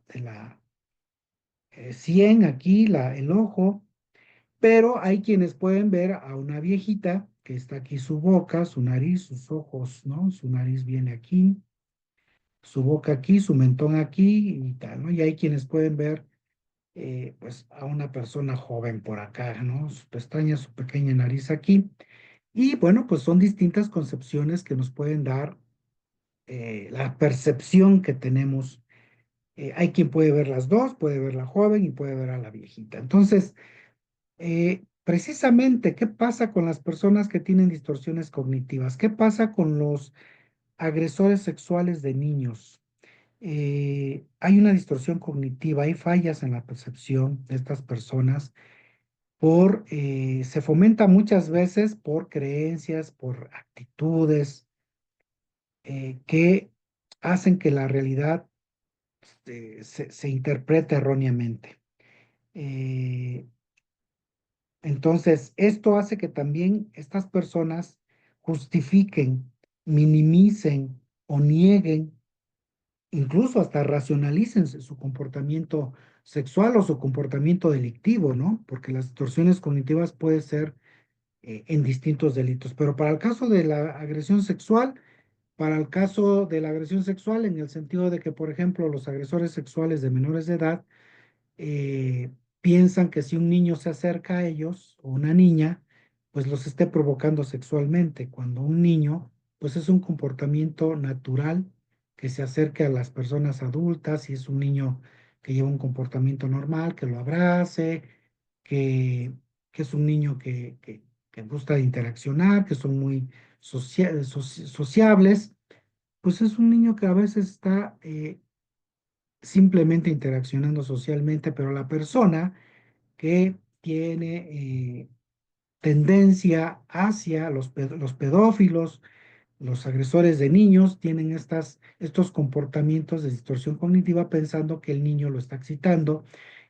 100 aquí, el ojo, pero hay quienes pueden ver a una viejita que está aquí su boca, su nariz, sus ojos, ¿no? Su nariz viene aquí, su boca aquí, su mentón aquí y tal, ¿no? Y hay quienes pueden ver pues a una persona joven por acá, ¿no? Sus pestañas, su pequeña nariz aquí. Y bueno, pues son distintas concepciones que nos pueden dar la percepción que tenemos. Hay quien puede ver las dos, puede ver la joven y puede ver a la viejita. Entonces, precisamente, ¿qué pasa con las personas que tienen distorsiones cognitivas? ¿Qué pasa con los agresores sexuales de niños? Hay una distorsión cognitiva, hay fallas en la percepción de estas personas se fomenta muchas veces por creencias, por actitudes que hacen que la realidad se interprete erróneamente. Eh, entonces, esto hace que también estas personas justifiquen, minimicen o nieguen, incluso hasta racionalicen su comportamiento sexual o su comportamiento delictivo, ¿no? Porque las distorsiones cognitivas pueden ser en distintos delitos. Pero para el caso de la agresión sexual, para el caso de la agresión sexual, en el sentido de que, por ejemplo, los agresores sexuales de menores de edad piensan que si un niño se acerca a ellos o una niña, pues los esté provocando sexualmente, cuando un niño, pues es un comportamiento natural que se acerque a las personas adultas, y es un niño que lleva un comportamiento normal, que lo abrace, que, que es un niño que gusta de interaccionar, que son muy sociables, pues es un niño que a veces está simplemente interaccionando socialmente, pero la persona que tiene tendencia hacia los pedófilos, los agresores de niños, tienen estos comportamientos de distorsión cognitiva pensando que el niño lo está excitando,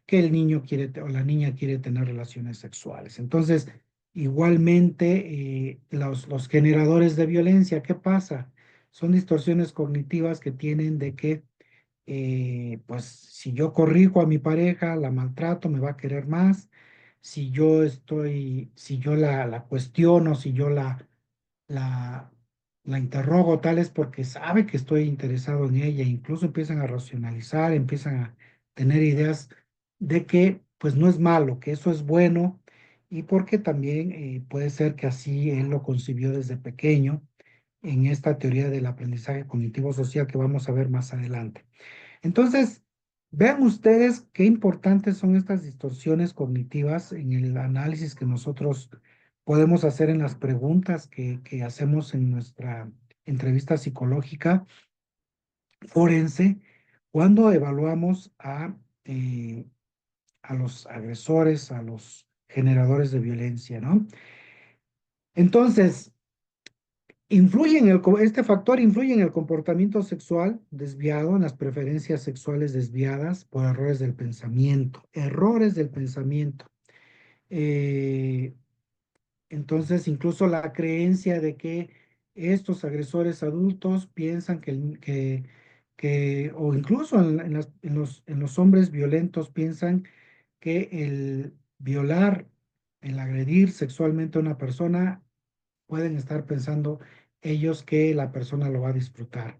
que el niño quiere o la niña quiere tener relaciones sexuales. Entonces, igualmente, los generadores de violencia, ¿qué pasa? Son distorsiones cognitivas que tienen de que pues si yo corrijo a mi pareja, la maltrato, me va a querer más. Si yo la cuestiono, si yo la, la interrogo, tal es porque sabe que estoy interesado en ella, incluso empiezan a racionalizar, empiezan a tener ideas de que pues no es malo, que eso es bueno, y porque también puede ser que así él lo concibió desde pequeño en esta teoría del aprendizaje cognitivo social que vamos a ver más adelante. Entonces, vean ustedes qué importantes son estas distorsiones cognitivas en el análisis que nosotros podemos hacer en las preguntas que hacemos en nuestra entrevista psicológica forense cuando evaluamos eh, a los agresores, a los generadores de violencia, ¿no? Entonces, este factor influye en el comportamiento sexual desviado, en las preferencias sexuales desviadas por errores del pensamiento. Eh, entonces, incluso la creencia de que estos agresores adultos piensan o incluso en los hombres violentos piensan que el violar, el agredir sexualmente a una persona pueden estar pensando ellos que la persona lo va a disfrutar.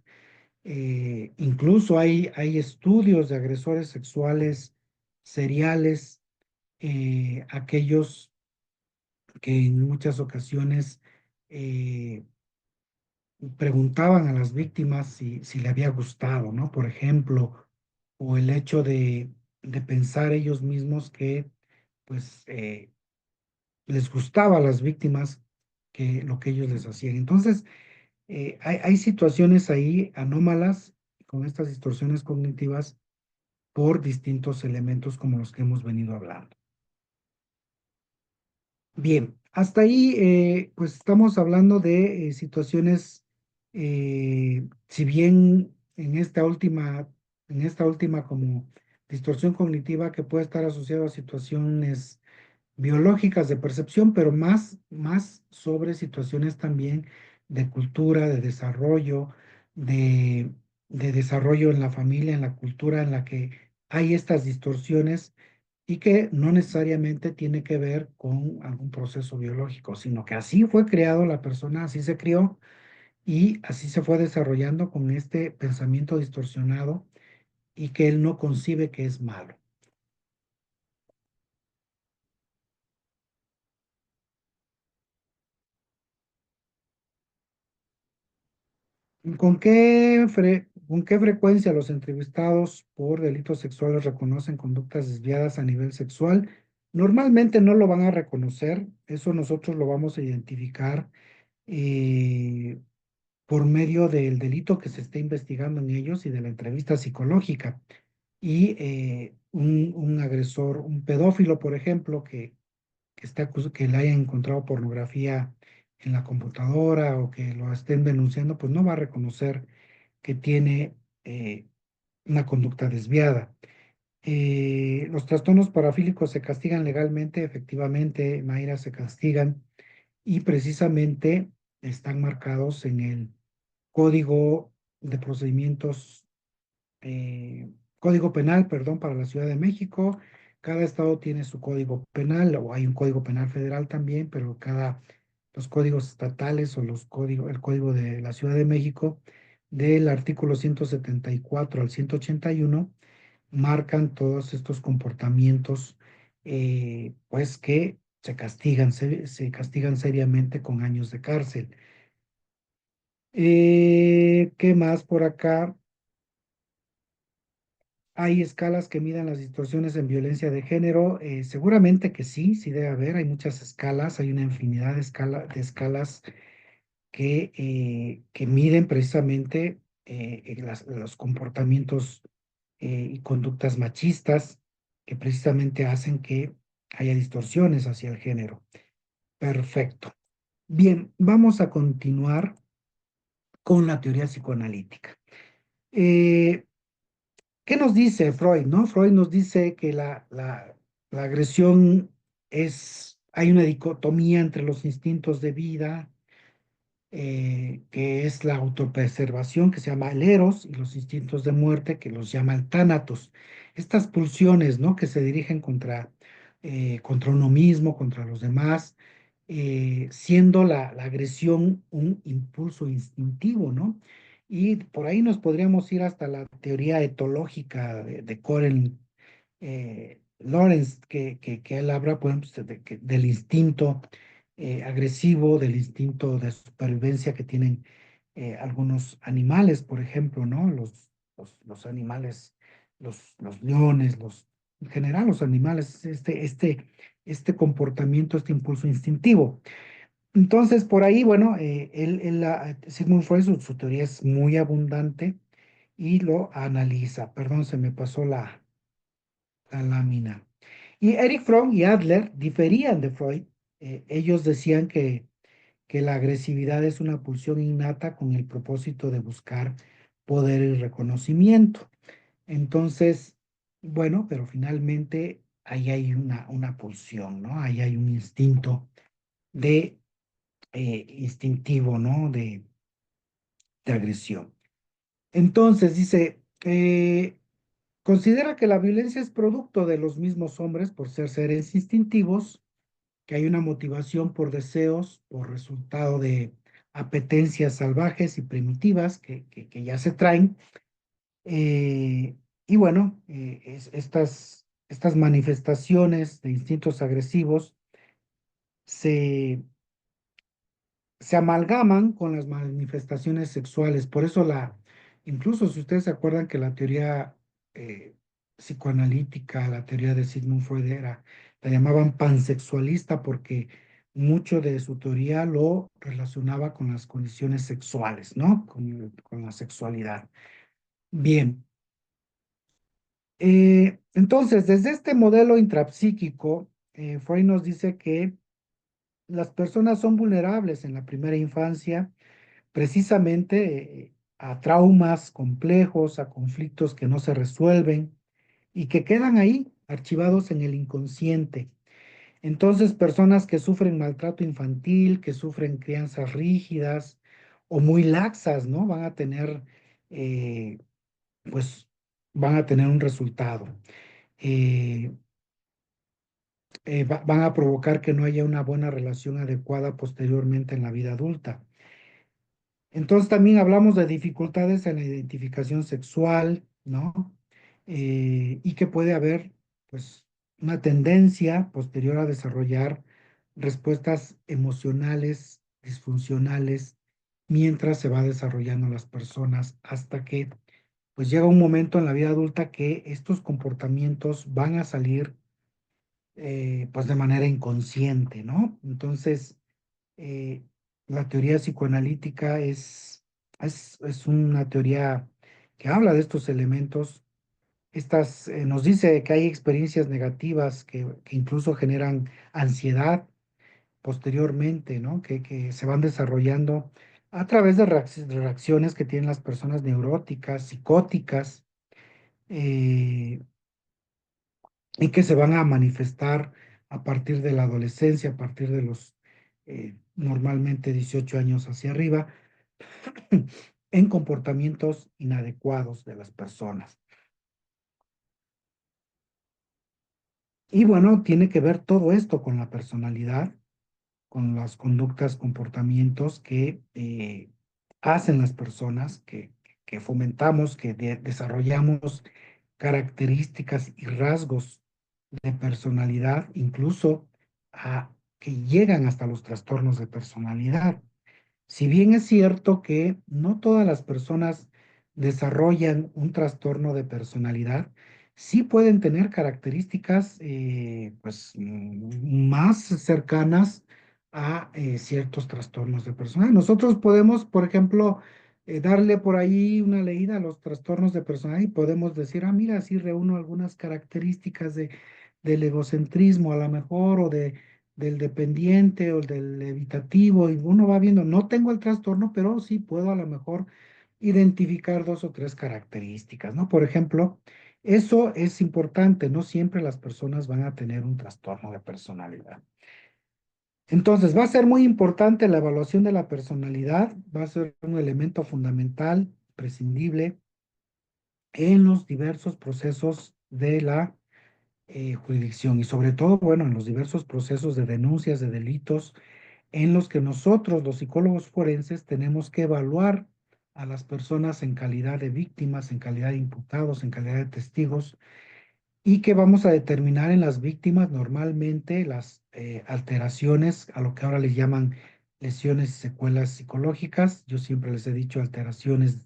Incluso hay estudios de agresores sexuales seriales, aquellos que en muchas ocasiones eh, preguntaban a las víctimas si le había gustado, ¿no? Por ejemplo, o el hecho de pensar ellos mismos que pues les gustaba a las víctimas que lo que ellos les hacían. Entonces, hay situaciones ahí anómalas con estas distorsiones cognitivas por distintos elementos como los que hemos venido hablando. Bien, hasta ahí pues estamos hablando de situaciones, si bien en esta última como distorsión cognitiva que puede estar asociada a situaciones biológicas de percepción, pero más sobre situaciones también de cultura, de, de desarrollo en la familia, en la cultura en la que hay estas distorsiones y que no necesariamente tiene que ver con algún proceso biológico, sino que así fue creado la persona, así se crió y así se fue desarrollando con este pensamiento distorsionado y que él no concibe que es malo. ¿Con qué frecuencia los entrevistados por delitos sexuales reconocen conductas desviadas a nivel sexual? Normalmente no lo van a reconocer, eso nosotros lo vamos a identificar eh, por medio del delito que se esté investigando en ellos y de la entrevista psicológica. Y un agresor, un pedófilo, por ejemplo, que le hayan encontrado pornografía en la computadora o que lo estén denunciando, pues no va a reconocer que tiene una conducta desviada. Los trastornos parafílicos se castigan legalmente, efectivamente, Mayra, se castigan y precisamente están marcados en el Código de procedimientos, eh, Código Penal, perdón, para la Ciudad de México. Cada estado tiene su código penal, o hay un código penal federal también, pero los códigos estatales o el código de la Ciudad de México, del artículo 174 al 181, marcan todos estos comportamientos, pues que se castigan seriamente con años de cárcel. ¿Qué más por acá? ¿Hay escalas que midan las distorsiones en violencia de género? Seguramente que sí, sí debe haber. Hay muchas escalas, hay una infinidad de escalas que miden precisamente los comportamientos y conductas machistas que precisamente hacen que haya distorsiones hacia el género. Perfecto. Bien, vamos a continuar con la teoría psicoanalítica. Eh, ¿Qué nos dice Freud, no? Freud nos dice que la agresión hay una dicotomía entre los instintos de vida, que es la autopreservación, que se llama el eros, y los instintos de muerte, que los llama el tánatos. Estas pulsiones, ¿no? Que se dirigen contra uno mismo, contra los demás, siendo la agresión un impulso instintivo, ¿no? Y por ahí nos podríamos ir hasta la teoría etológica de Coren Lawrence, que él habla, por ejemplo, del instinto agresivo, del instinto de supervivencia que tienen algunos animales, por ejemplo, ¿no? Los animales, los leones, en general los animales, este comportamiento, este impulso instintivo. Entonces, por ahí, bueno, Sigmund Freud, su teoría es muy abundante y lo analiza. Perdón, se me pasó la lámina. Y Eric Fromm y Adler diferían de Freud. Ellos decían que la agresividad es una pulsión innata con el propósito de buscar poder y reconocimiento. Entonces, bueno, pero finalmente ahí hay una pulsión, ¿no? Ahí hay un instinto de instintivo, ¿no? De agresión. Entonces, dice, considera que la violencia es producto de los mismos hombres por ser seres instintivos, que hay una motivación por deseos, por resultado de apetencias salvajes y primitivas que ya se traen. eh, y bueno, estas manifestaciones de instintos agresivos se, se amalgaman con las manifestaciones sexuales. Por eso incluso si ustedes se acuerdan que la teoría psicoanalítica, la teoría de Sigmund Freud la llamaban pansexualista porque mucho de su teoría lo relacionaba con las condiciones sexuales, ¿no? Con la sexualidad. Bien. Entonces, desde este modelo intrapsíquico, Freud nos dice que las personas son vulnerables en la primera infancia precisamente a traumas complejos, a conflictos que no se resuelven y que quedan ahí archivados en el inconsciente. Entonces, personas que sufren maltrato infantil, que sufren crianzas rígidas o muy laxas, ¿no? Eh, pues, van a tener un resultado. Eh, Van a provocar que no haya una buena relación adecuada posteriormente en la vida adulta. Entonces también hablamos de dificultades en la identificación sexual, ¿no? Y que puede haber, pues, una tendencia posterior a desarrollar respuestas emocionales disfuncionales mientras se va desarrollando las personas hasta que, pues, llega un momento en la vida adulta que estos comportamientos van a salir, pues, de manera inconsciente, ¿no? Entonces, eh, la teoría psicoanalítica es una teoría que habla de estos elementos. Nos dice que hay experiencias negativas que incluso generan ansiedad posteriormente, ¿no? Que se van desarrollando a través de reacciones que tienen las personas neuróticas, psicóticas, eh, y que se van a manifestar a partir de la adolescencia, a partir de los normalmente 18 años hacia arriba. en comportamientos inadecuados de las personas. Y bueno, tiene que ver todo esto con la personalidad, con las conductas, comportamientos que hacen las personas, que fomentamos, que desarrollamos características y rasgos de personalidad, incluso que llegan hasta los trastornos de personalidad. Si bien es cierto que no todas las personas desarrollan un trastorno de personalidad, sí pueden tener características pues, más cercanas a ciertos trastornos de personalidad. Nosotros podemos, por ejemplo, darle por ahí una leída a los trastornos de personalidad y podemos decir, ah, mira, sí reúno algunas características del egocentrismo a lo mejor o del dependiente o del evitativo, y uno va viendo, no tengo el trastorno, pero sí puedo a lo mejor identificar dos o tres características, ¿no? Por ejemplo, eso es importante, no siempre las personas van a tener un trastorno de personalidad. Entonces, va a ser muy importante la evaluación de la personalidad, va a ser un elemento fundamental, prescindible, en los diversos procesos de la jurisdicción y sobre todo, bueno, en los diversos procesos de denuncias de delitos en los que nosotros, los psicólogos forenses, tenemos que evaluar a las personas en calidad de víctimas, en calidad de imputados, en calidad de testigos, y que vamos a determinar en las víctimas normalmente las alteraciones, a lo que ahora les llaman lesiones y secuelas psicológicas. Yo siempre les he dicho alteraciones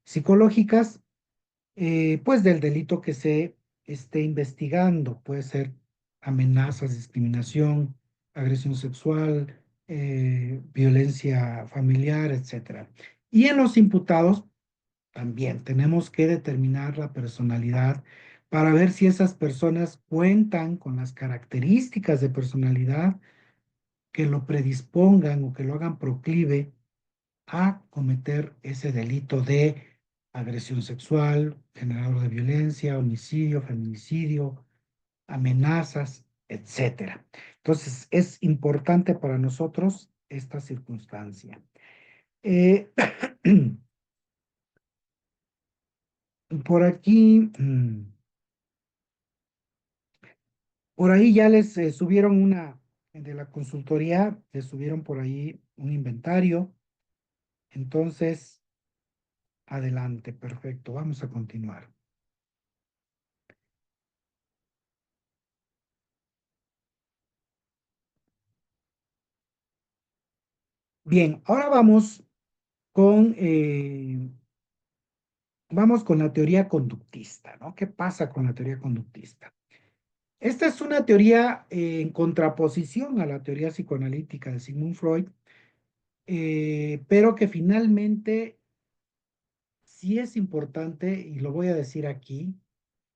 psicológicas, pues del delito que se esté investigando. Puede ser amenazas, discriminación, agresión sexual, violencia familiar, etcétera. Y en los imputados también tenemos que determinar la personalidad para ver si esas personas cuentan con las características de personalidad que lo predispongan o que lo hagan proclive a cometer ese delito de agresión sexual, generador de violencia, homicidio, feminicidio, amenazas, etcétera. Entonces, es importante para nosotros esta circunstancia. Eh, por aquí, por ahí ya les subieron de la consultoría, les subieron por ahí un inventario. Entonces, adelante, perfecto, vamos a continuar. Bien, ahora vamos con la teoría conductista, ¿no? ¿Qué pasa con la teoría conductista? Esta es una teoría en contraposición a la teoría psicoanalítica de Sigmund Freud, pero que finalmente sí es importante, y lo voy a decir aquí,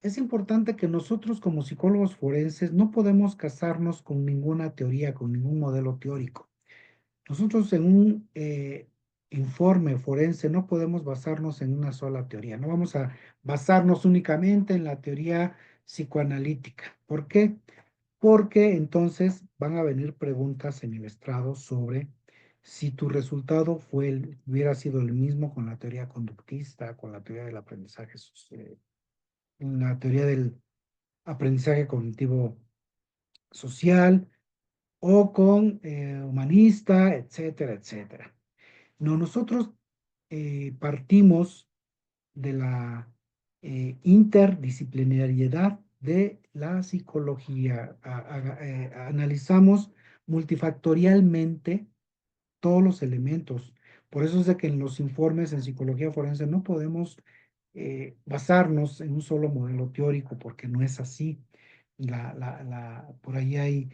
es importante que nosotros como psicólogos forenses no podemos casarnos con ninguna teoría, con ningún modelo teórico. Nosotros en un informe forense no podemos basarnos en una sola teoría, no vamos a basarnos únicamente en la teoría psicoanalítica. ¿Por qué? Porque entonces van a venir preguntas en el estrado sobre si tu resultado hubiera sido el mismo con la teoría conductista, con la teoría del aprendizaje, la teoría del aprendizaje cognitivo social o con humanista, etcétera, etcétera. No, nosotros partimos de la interdisciplinariedad de la psicología. Analizamos multifactorialmente todos los elementos. Por eso es de que en los informes en psicología forense no podemos basarnos en un solo modelo teórico, porque no es así. Por ahí hay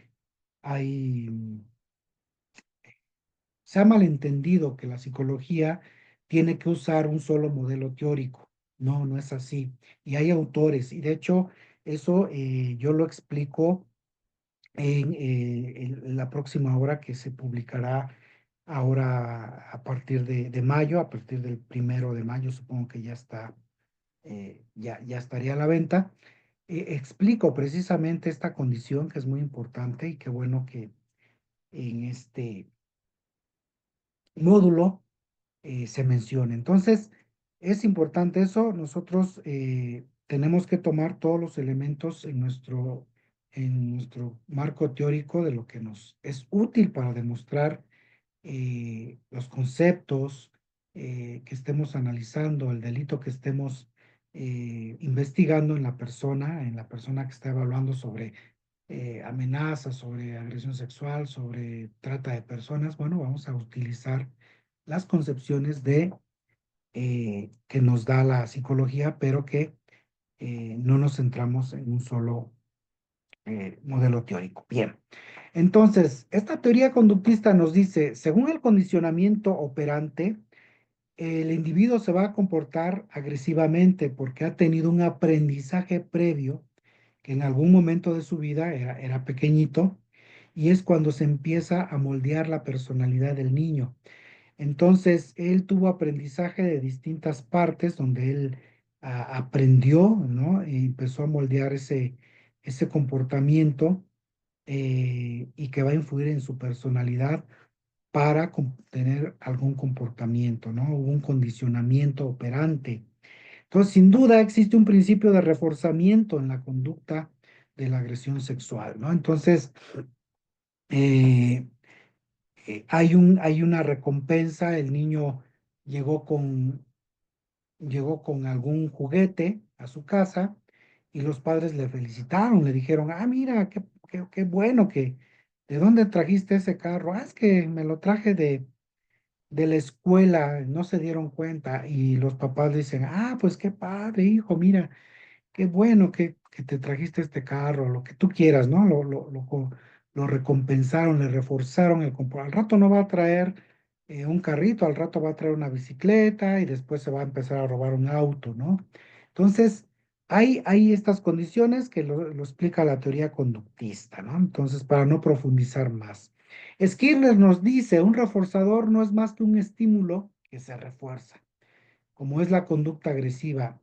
se ha malentendido que la psicología tiene que usar un solo modelo teórico. No, no es así. Y hay autores, y de hecho eso yo lo explico en la próxima obra que se publicará ahora a partir de mayo, a partir del 1 de mayo, supongo que ya está, ya estaría a la venta. Explico precisamente esta condición que es muy importante y qué bueno que en este módulo se mencione. Entonces, es importante eso. Nosotros tenemos que tomar todos los elementos en nuestro marco teórico de lo que nos es útil para demostrar los conceptos que estemos analizando, el delito que estemos investigando en la persona que está evaluando sobre amenazas, sobre agresión sexual, sobre trata de personas. Bueno, vamos a utilizar las concepciones de que nos da la psicología, pero que no nos centramos en un solo modelo teórico. Bien, entonces, esta teoría conductista nos dice, según el condicionamiento operante, el individuo se va a comportar agresivamente porque ha tenido un aprendizaje previo que en algún momento de su vida era pequeñito y es cuando se empieza a moldear la personalidad del niño. Entonces, él tuvo aprendizaje de distintas partes donde él aprendió, ¿no? Y empezó a moldear ese comportamiento y que va a influir en su personalidad para tener algún comportamiento, ¿no? Hubo un condicionamiento operante. Entonces, sin duda existe un principio de reforzamiento en la conducta de la agresión sexual, ¿no? Entonces, eh, hay una recompensa, el niño llegó con, llegó con algún juguete a su casa y los padres le felicitaron, le dijeron, ah, mira, qué bueno ¿de dónde trajiste ese carro? Ah, es que me lo traje de la escuela, no se dieron cuenta y los papás dicen, ah, pues qué padre, hijo, mira, qué bueno que te trajiste este carro, lo que tú quieras, ¿no? Lo recompensaron, le reforzaron al rato no va a traer un carrito, al rato va a traer una bicicleta y después se va a empezar a robar un auto, ¿no? Entonces, hay estas condiciones que lo explica la teoría conductista, ¿no? Entonces, para no profundizar más. Skinner nos dice, un reforzador no es más que un estímulo que se refuerza, como es la conducta agresiva.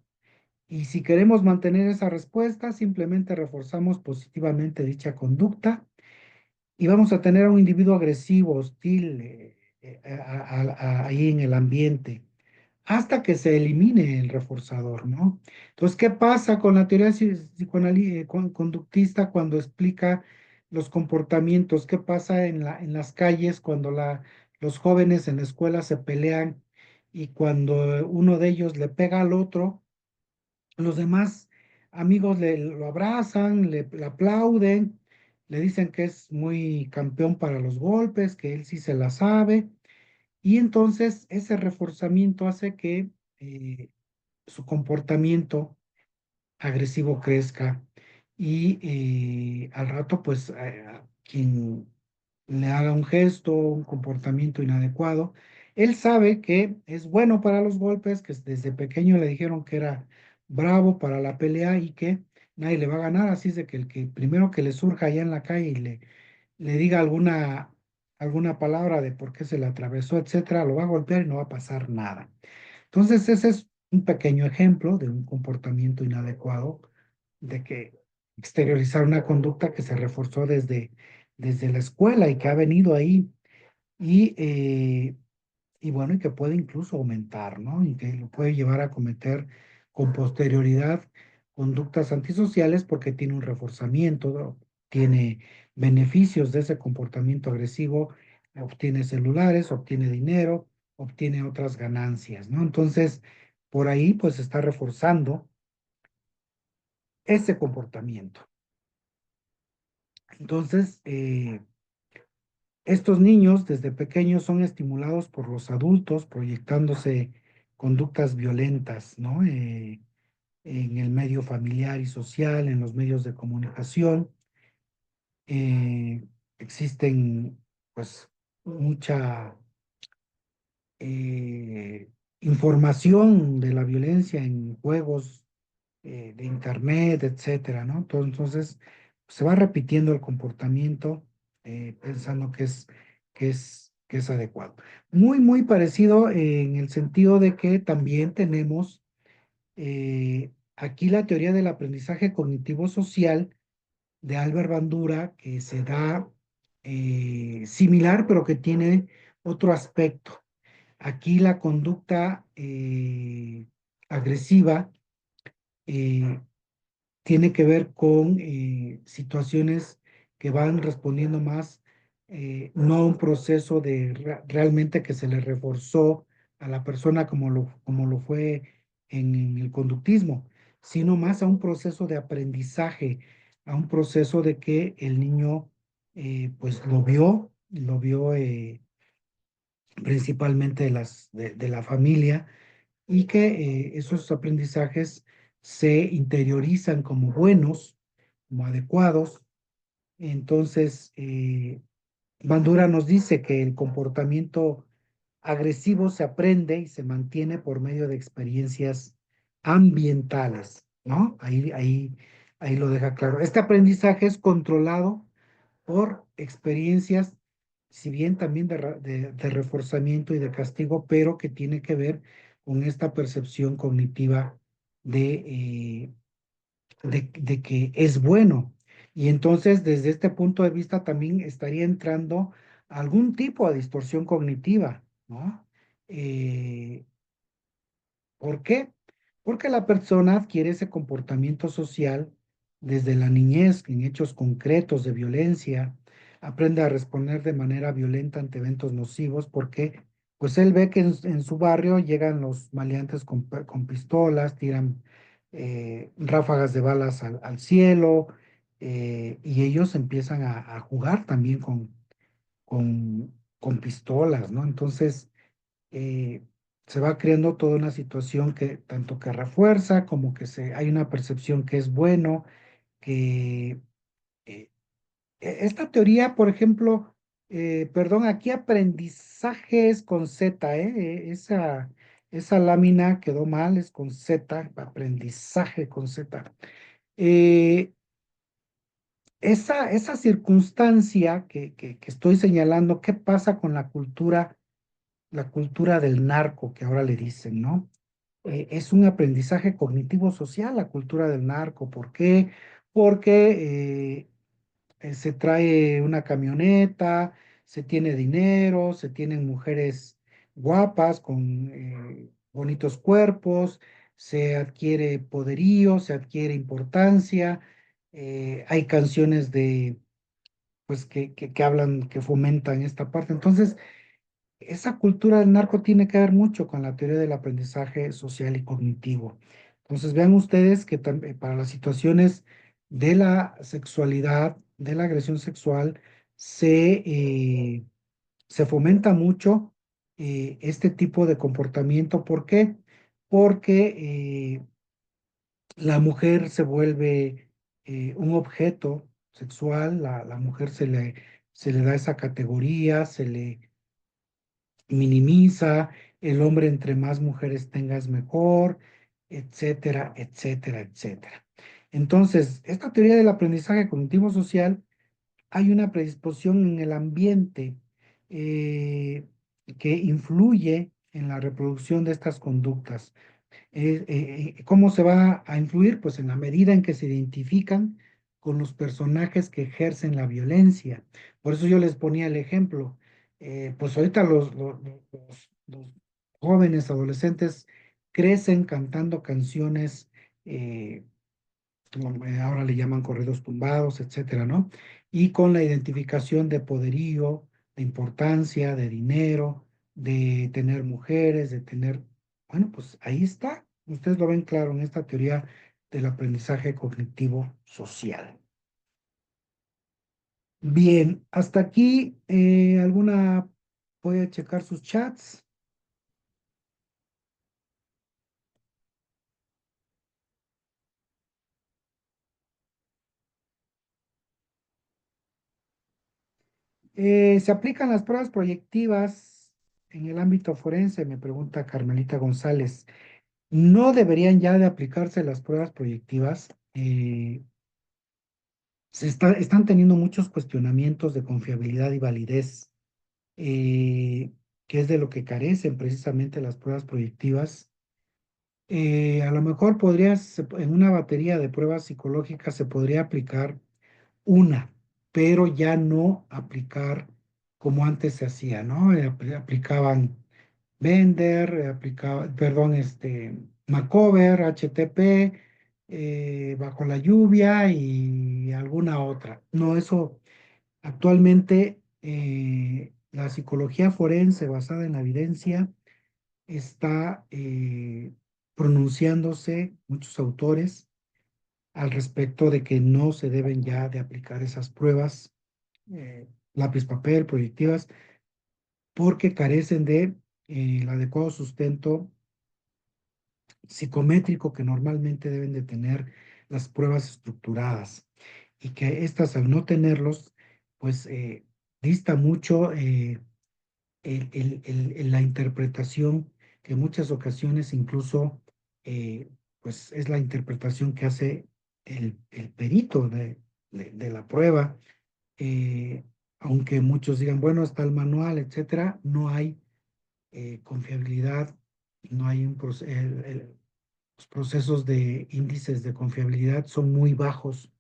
Y si queremos mantener esa respuesta, simplemente reforzamos positivamente dicha conducta y vamos a tener a un individuo agresivo, hostil, ahí en el ambiente, hasta que se elimine el reforzador, ¿no? Entonces, ¿qué pasa con la teoría conductista cuando explica los comportamientos? ¿Qué pasa en las calles cuando los jóvenes en la escuela se pelean y cuando uno de ellos le pega al otro? Los demás amigos lo abrazan, le aplauden, le dicen que es muy campeón para los golpes, que él sí se la sabe. Y entonces ese reforzamiento hace que su comportamiento agresivo crezca y al rato pues a quien le haga un gesto, un comportamiento inadecuado, él sabe que es bueno para los golpes, que desde pequeño le dijeron que era bravo para la pelea y que nadie le va a ganar, así es de que el que primero que le surja allá en la calle y le diga alguna palabra de por qué se le atravesó, etcétera, lo va a golpear y no va a pasar nada. Entonces, ese es un pequeño ejemplo de un comportamiento inadecuado, de que exteriorizar una conducta que se reforzó desde la escuela y que ha venido ahí y, eh, y bueno, y que puede incluso aumentar, ¿no? Y que lo puede llevar a cometer con posterioridad conductas antisociales porque tiene un reforzamiento, ¿no? Tiene beneficios de ese comportamiento agresivo, obtiene celulares, obtiene dinero, obtiene otras ganancias, ¿no? Entonces, por ahí pues está reforzando ese comportamiento. Entonces, estos niños desde pequeños son estimulados por los adultos proyectándose conductas violentas, ¿no? En el medio familiar y social, en los medios de comunicación. Existen pues mucha información de la violencia en juegos de internet, etcétera, ¿no? Entonces, se va repitiendo el comportamiento pensando que es adecuado. Muy parecido en el sentido de que también tenemos aquí la teoría del aprendizaje cognitivo social de Albert Bandura, que se da similar, pero que tiene otro aspecto. Aquí la conducta agresiva eh, tiene que ver con situaciones que van respondiendo más, no a un proceso de realmente que se le reforzó a la persona como lo fue en el conductismo, sino más a un proceso de aprendizaje, a un proceso de que el niño pues lo vio principalmente de la familia y que esos aprendizajes se interiorizan como buenos, como adecuados. Entonces, Bandura nos dice que el comportamiento agresivo se aprende y se mantiene por medio de experiencias ambientales, ¿no? Ahí lo deja claro. Este aprendizaje es controlado por experiencias, si bien también de reforzamiento y de castigo, pero que tiene que ver con esta percepción cognitiva de, de que es bueno. Y entonces, desde este punto de vista, también estaría entrando algún tipo de distorsión cognitiva, ¿no? Eh, ¿Por qué? Porque la persona adquiere ese comportamiento social desde la niñez, en hechos concretos de violencia, aprende a responder de manera violenta ante eventos nocivos, porque pues él ve que en su barrio llegan los maleantes con pistolas, tiran ráfagas de balas al cielo, y ellos empiezan a jugar también con pistolas, ¿no? Entonces, eh, se va creando toda una situación que tanto que refuerza como que hay una percepción que es bueno, que eh, esta teoría, por ejemplo, perdón, aquí aprendizaje es con Z, esa lámina quedó mal, es con Z, aprendizaje con Z. Eh, esa circunstancia que estoy señalando, ¿qué pasa con la cultura del narco que ahora le dicen, ¿no? Es un aprendizaje cognitivo social, la cultura del narco. ¿Por qué? Porque se trae una camioneta, se tiene dinero, se tienen mujeres guapas con bonitos cuerpos, se adquiere poderío, se adquiere importancia, hay canciones pues, que hablan, que fomentan esta parte. Entonces, esa cultura del narco tiene que ver mucho con la teoría del aprendizaje social y cognitivo. Entonces, vean ustedes que para las situaciones de la sexualidad, de la agresión sexual, se fomenta mucho este tipo de comportamiento. ¿Por qué? Porque la mujer se vuelve un objeto sexual, la mujer se le da esa categoría, se le minimiza, el hombre entre más mujeres tengas mejor, etcétera, etcétera, etcétera. Entonces, esta teoría del aprendizaje cognitivo social, hay una predisposición en el ambiente eh, que influye en la reproducción de estas conductas. ¿Cómo se va a influir? Pues en la medida en que se identifican con los personajes que ejercen la violencia. Por eso yo les ponía el ejemplo. Pues ahorita los jóvenes adolescentes crecen cantando canciones, eh, como, ahora le llaman corridos tumbados, etcétera, ¿no? Y con la identificación de poderío, de importancia, de dinero, de tener mujeres, de tener, bueno, pues ahí está. Ustedes lo ven claro en esta teoría del aprendizaje cognitivo social. Bien, hasta aquí, voy a checar sus chats. ¿Se aplican las pruebas proyectivas en el ámbito forense? Me pregunta Carmelita González. No deberían ya de aplicarse las pruebas proyectivas. Están teniendo muchos cuestionamientos de confiabilidad y validez, eh, que es de lo que carecen precisamente las pruebas proyectivas. A lo mejor en una batería de pruebas psicológicas se podría aplicar una, pero ya no aplicar como antes se hacía, ¿no? Aplicaban Bender, perdón, Macover, HTP, Bajo la Lluvia y alguna otra. No, eso actualmente la psicología forense basada en la evidencia está pronunciándose, muchos autores, al respecto de que no se deben ya de aplicar esas pruebas, lápiz, papel, proyectivas, porque carecen de el adecuado sustento psicométrico que normalmente deben de tener las pruebas estructuradas y que estas al no tenerlos, pues dista mucho la interpretación que en muchas ocasiones incluso pues es la interpretación que hace el perito de la prueba. eh, Aunque muchos digan, bueno, está el manual, etcétera, no hay confiabilidad, no hay los procesos de índices de confiabilidad son muy bajos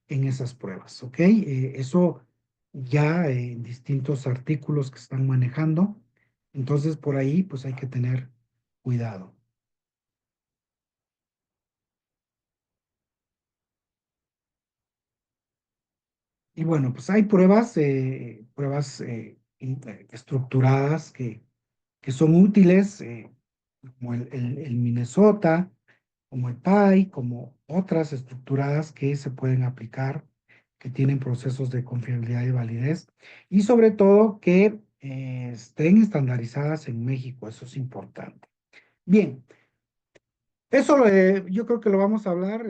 en esas pruebas, ¿ok? Eso ya en distintos artículos que están manejando, entonces por ahí pues hay que tener cuidado. Y bueno, pues hay pruebas estructuradas que son útiles, como el Minnesota, como el PI, como otras estructuradas que se pueden aplicar, que tienen procesos de confiabilidad y validez, y sobre todo que estén estandarizadas en México, eso es importante. Bien, yo creo que lo vamos a hablar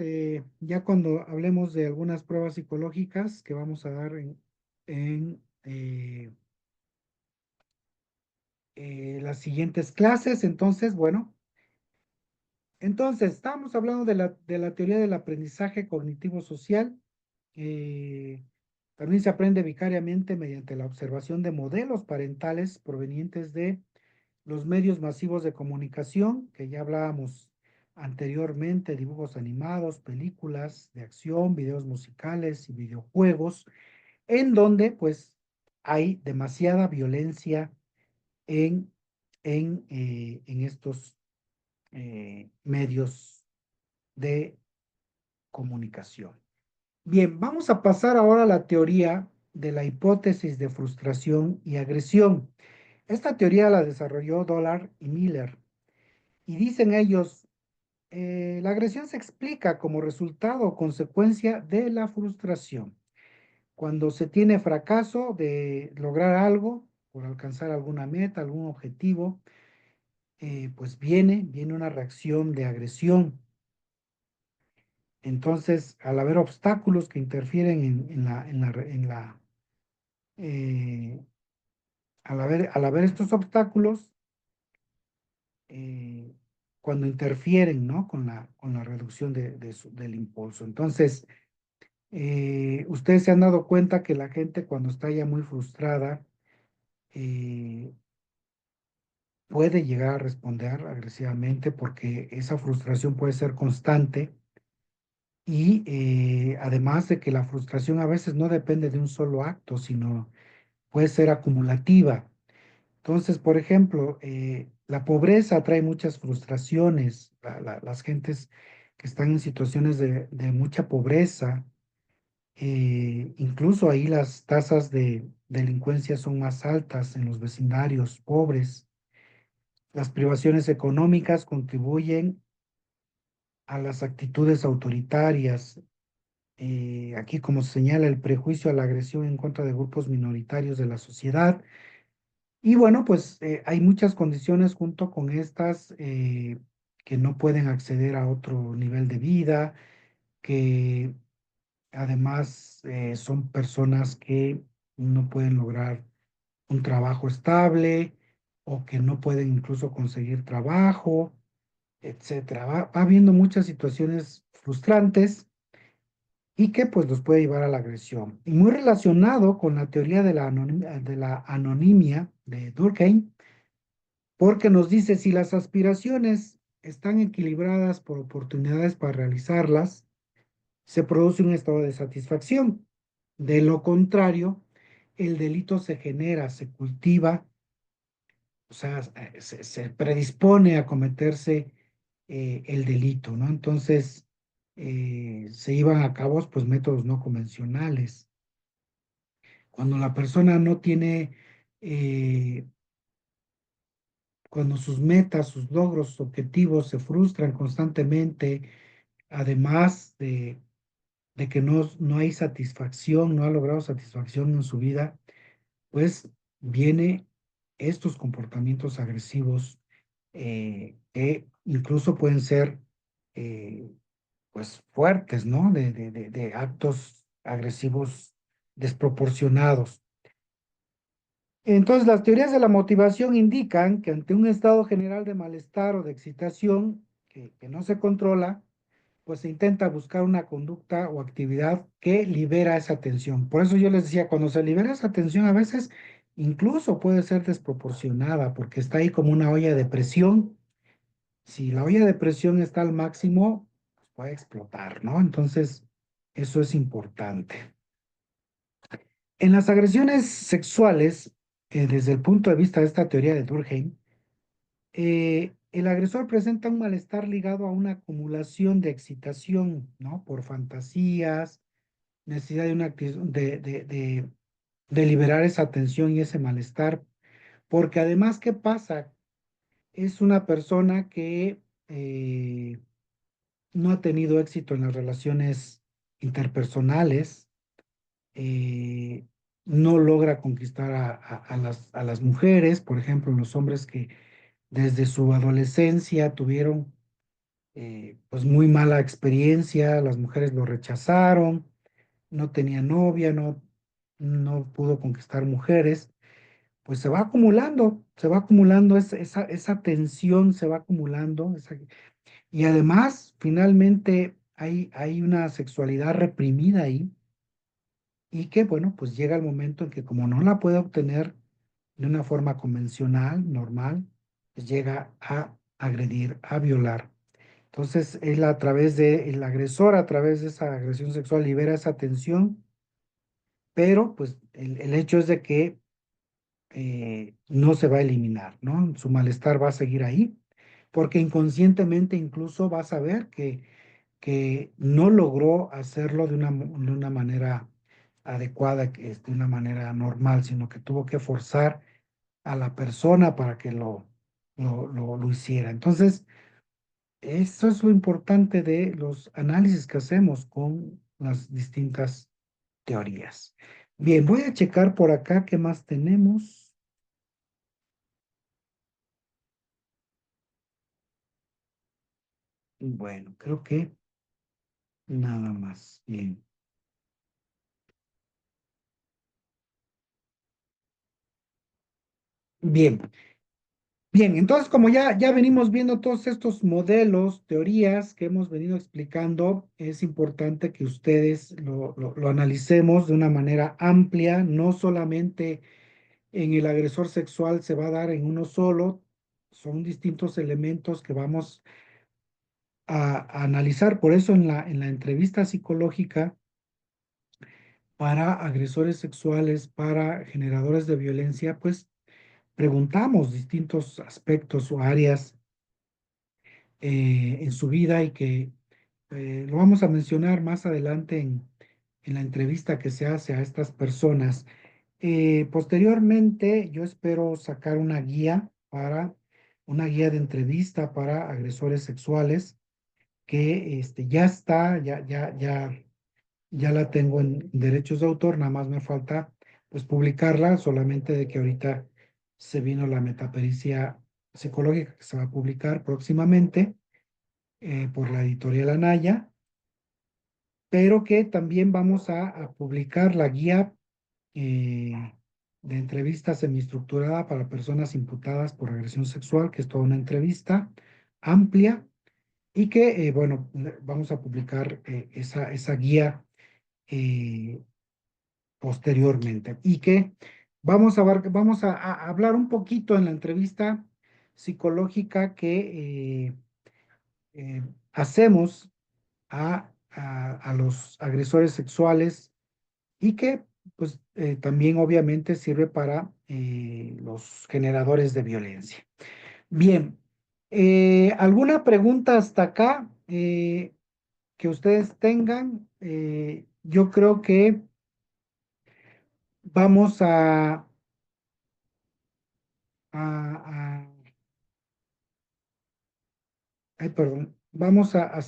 ya cuando hablemos de algunas pruebas psicológicas que vamos a dar en las siguientes clases. Entonces, bueno, entonces estamos hablando de la teoría del aprendizaje cognitivo social. Eh, También se aprende vicariamente mediante la observación de modelos parentales provenientes de los medios masivos de comunicación, que ya hablábamos anteriormente, dibujos animados, películas de acción, videos musicales y videojuegos, en donde pues hay demasiada violencia en, en estos medios de comunicación. Bien, vamos a pasar ahora a la teoría de la hipótesis de frustración y agresión. Esta teoría la desarrolló Dollard y Miller y dicen ellos, la agresión se explica como resultado o consecuencia de la frustración. Cuando se tiene fracaso de lograr algo, por alcanzar alguna meta, algún objetivo, pues viene una reacción de agresión. Entonces, al haber obstáculos que interfieren eh, al haber estos obstáculos, eh, cuando interfieren, ¿no? con la reducción del impulso. Entonces, ustedes se han dado cuenta que la gente cuando está ya muy frustrada, eh, puede llegar a responder agresivamente porque esa frustración puede ser constante y además de que la frustración a veces no depende de un solo acto, sino puede ser acumulativa. Entonces, por ejemplo, la pobreza trae muchas frustraciones. Las gentes que están en situaciones de mucha pobreza, incluso ahí las tasas de delincuencia son más altas en los vecindarios pobres. Las privaciones económicas contribuyen a las actitudes autoritarias. Aquí, como se señala, el prejuicio a la agresión en contra de grupos minoritarios de la sociedad. Y bueno, pues hay muchas condiciones junto con estas que no pueden acceder a otro nivel de vida, que además son personas que no pueden lograr un trabajo estable o que no pueden incluso conseguir trabajo, etcétera. Va habiendo muchas situaciones frustrantes y que pues los puede llevar a la agresión. Y muy relacionado con la teoría de la anonimia de Durkheim, porque nos dice si las aspiraciones están equilibradas por oportunidades para realizarlas, se produce un estado de satisfacción. De lo contrario, el delito se genera, se cultiva o sea, se predispone a cometerse el delito, ¿no? Entonces, se iban a cabo, pues, métodos no convencionales. Cuando la persona no tiene, eh, cuando sus metas, sus logros, sus objetivos se frustran constantemente, además de que no hay satisfacción, no ha logrado satisfacción en su vida, pues viene estos comportamientos agresivos que incluso pueden ser eh, pues fuertes, ¿no? De actos agresivos desproporcionados. Entonces, las teorías de la motivación indican que ante un estado general de malestar o de excitación que no se controla, pues se intenta buscar una conducta o actividad que libera esa tensión. Por eso yo les decía, cuando se libera esa tensión, a veces incluso puede ser desproporcionada, porque está ahí como una olla de presión. Si la olla de presión está al máximo, pues puede explotar, ¿no? Entonces, eso es importante. En las agresiones sexuales, desde el punto de vista de esta teoría de Durkheim, el agresor presenta un malestar ligado a una acumulación de excitación, ¿no? Por fantasías, necesidad de, una, de liberar esa tensión y ese malestar, porque además, ¿qué pasa? Es una persona que no ha tenido éxito en las relaciones interpersonales, eh, no logra conquistar a las mujeres, por ejemplo, los hombres que desde su adolescencia tuvieron pues muy mala experiencia, las mujeres lo rechazaron, no tenía novia, no pudo conquistar mujeres, pues se va acumulando esa tensión, se va acumulando, y además finalmente hay una sexualidad reprimida ahí, y que bueno, pues llega el momento en que como no la puede obtener de una forma convencional, normal, pues llega a agredir, a violar. Entonces, él a través de, el agresor, a través de esa agresión sexual, libera esa tensión, pero pues el hecho es de que no se va a eliminar, ¿no? Su malestar va a seguir ahí, porque inconscientemente incluso va a saber que no logró hacerlo de una manera adecuada, que es de una manera normal, sino que tuvo que forzar a la persona para que lo hiciera. Entonces, eso es lo importante de los análisis que hacemos con las distintas teorías. Bien, voy a checar por acá qué más tenemos. Bueno, creo que nada más. Bien. Bien, bien. Entonces, como ya venimos viendo todos estos modelos, teorías que hemos venido explicando, es importante que ustedes lo analicemos de una manera amplia, no solamente en el agresor sexual se va a dar en uno solo, son distintos elementos que vamos a analizar. Por eso en la entrevista psicológica para agresores sexuales, para generadores de violencia, pues preguntamos distintos aspectos o áreas en su vida y que lo vamos a mencionar más adelante en la entrevista que se hace a estas personas. Posteriormente, yo espero sacar una guía de entrevista para agresores sexuales que ya está, ya la tengo en derechos de autor, nada más me falta pues publicarla, solamente de que ahorita se vino la metapericia psicológica que se va a publicar próximamente por la editorial Anaya, pero que también vamos a publicar la guía eh, de entrevista semiestructurada para personas imputadas por agresión sexual, que es toda una entrevista amplia y que, bueno, vamos a publicar esa guía eh, posteriormente y que vamos a hablar un poquito en la entrevista psicológica que hacemos a los agresores sexuales y que pues también obviamente sirve para los generadores de violencia. Bien, ¿alguna pregunta hasta acá que ustedes tengan? Yo creo que vamos a- ay, perdón, vamos a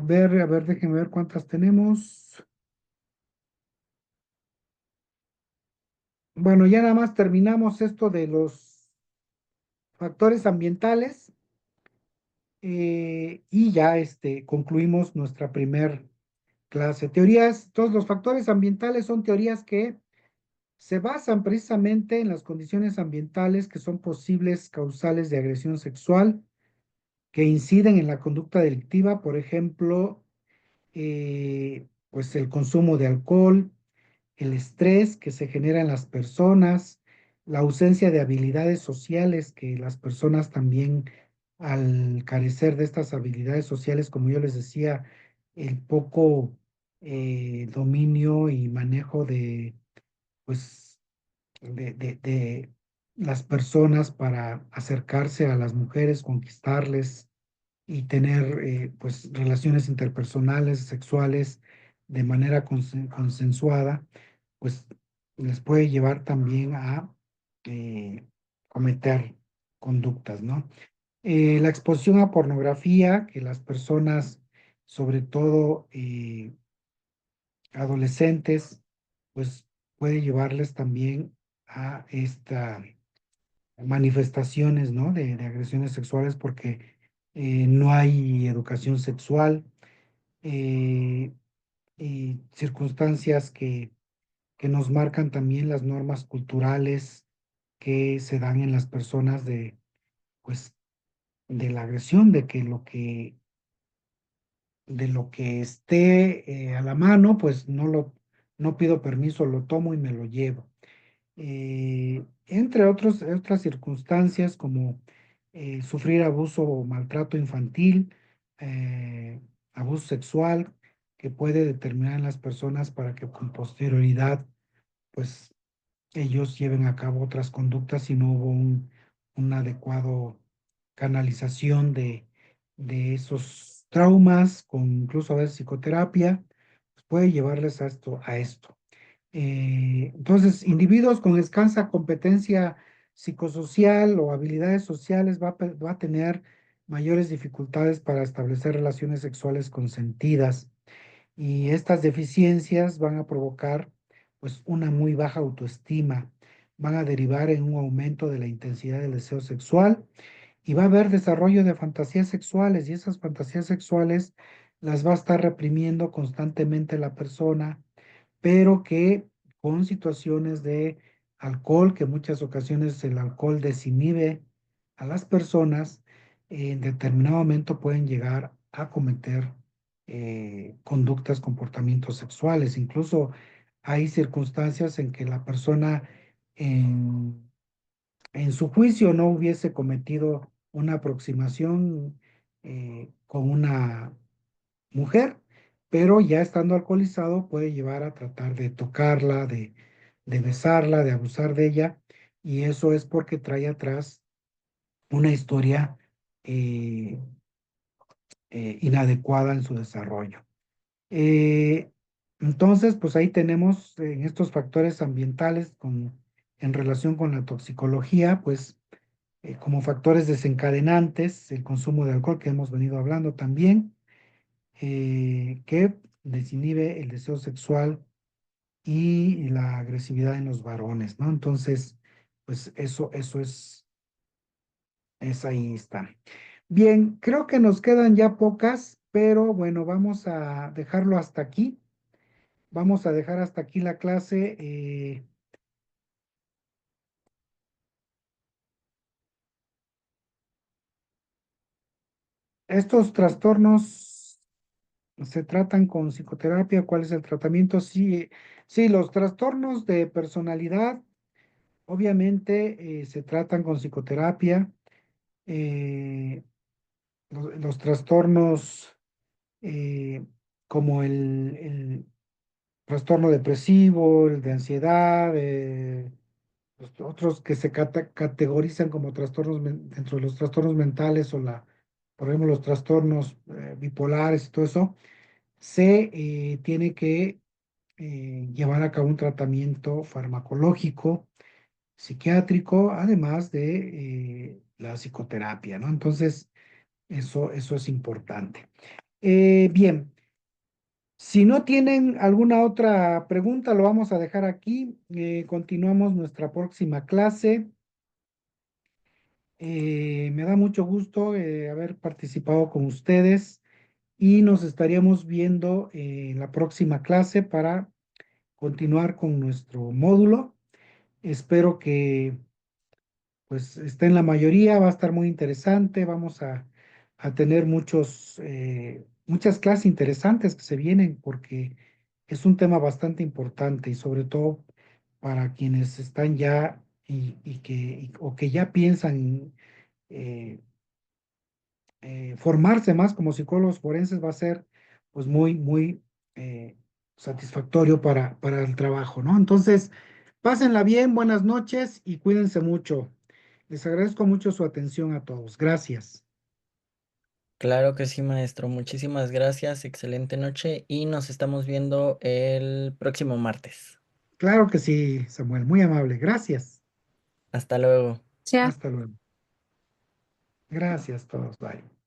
ver, déjenme ver cuántas tenemos. Bueno, ya nada más terminamos esto de los factores ambientales y ya concluimos nuestra primer clase. Teorías, todos los factores ambientales son teorías que se basan precisamente en las condiciones ambientales que son posibles causales de agresión sexual, que inciden en la conducta delictiva, por ejemplo, pues el consumo de alcohol, el estrés que se genera en las personas, la ausencia de habilidades sociales que las personas también, al carecer de estas habilidades sociales, como yo les decía, el poco dominio y manejo de, pues, de las personas para acercarse a las mujeres, conquistarles y tener pues relaciones interpersonales, sexuales de manera consensuada, pues les puede llevar también a cometer conductas, ¿no? La exposición a pornografía, que las personas, sobre todo adolescentes, pues puede llevarles también a esta manifestaciones, ¿no? De agresiones sexuales porque no hay educación sexual eh, y circunstancias que nos marcan también las normas culturales que se dan en las personas de, pues, de la agresión, de lo que esté a la mano, pues no pido permiso, lo tomo y me lo llevo. Entre otras circunstancias como sufrir abuso o maltrato infantil, eh, abuso sexual, que puede determinar en las personas para que con posterioridad, pues ellos lleven a cabo otras conductas si no hubo un adecuado canalización de esos traumas, con incluso a veces psicoterapia, pues puede llevarles a esto. Entonces, individuos con escasa competencia psicosocial o habilidades sociales va a tener mayores dificultades para establecer relaciones sexuales consentidas y estas deficiencias van a provocar pues una muy baja autoestima, van a derivar en un aumento de la intensidad del deseo sexual y va a haber desarrollo de fantasías sexuales y esas fantasías sexuales las va a estar reprimiendo constantemente la persona pero que con situaciones de alcohol, que en muchas ocasiones el alcohol desinhibe a las personas, en determinado momento pueden llegar a cometer conductas, comportamientos sexuales. Incluso hay circunstancias en que la persona en, en su juicio no hubiese cometido una aproximación con una mujer, pero ya estando alcoholizado puede llevar a tratar de tocarla, de besarla, de abusar de ella, y eso es porque trae atrás una historia eh, inadecuada en su desarrollo. Eh, entonces, pues ahí tenemos en estos factores ambientales en relación con la toxicología, pues como factores desencadenantes, el consumo de alcohol que hemos venido hablando también que desinhibe el deseo sexual y la agresividad en los varones, ¿no? Entonces, pues eso es ahí está. Bien, creo que nos quedan ya pocas, pero bueno, vamos a dejarlo hasta aquí. Vamos a dejar hasta aquí la clase. Estos trastornos se tratan con psicoterapia. ¿Cuál es el tratamiento? Sí, sí, los trastornos de personalidad obviamente se tratan con psicoterapia, eh, los trastornos como el trastorno depresivo, el de ansiedad, los otros que se categorizan como trastornos dentro de los trastornos mentales o por ejemplo, los trastornos bipolares y todo eso, se tiene que llevar a cabo un tratamiento farmacológico, psiquiátrico, además de la psicoterapia, ¿no? Entonces, eso es importante. Bien, si no tienen alguna otra pregunta, lo vamos a dejar aquí. Continuamos nuestra próxima clase. Me da mucho gusto haber participado con ustedes y nos estaríamos viendo en la próxima clase para continuar con nuestro módulo. Espero que pues esté en la mayoría, va a estar muy interesante, vamos a tener muchas clases interesantes que se vienen porque es un tema bastante importante y sobre todo para quienes están ya o que ya piensan eh, formarse más como psicólogos forenses va a ser pues muy eh, satisfactorio para el trabajo, ¿no? Entonces, pásenla bien, buenas noches y cuídense mucho. Les agradezco mucho su atención a todos. Gracias. Claro que sí, maestro. Muchísimas gracias. Excelente noche y nos estamos viendo el próximo martes. Claro que sí, Samuel, muy amable. Gracias. Hasta luego. Hasta luego. Gracias a todos. Bye.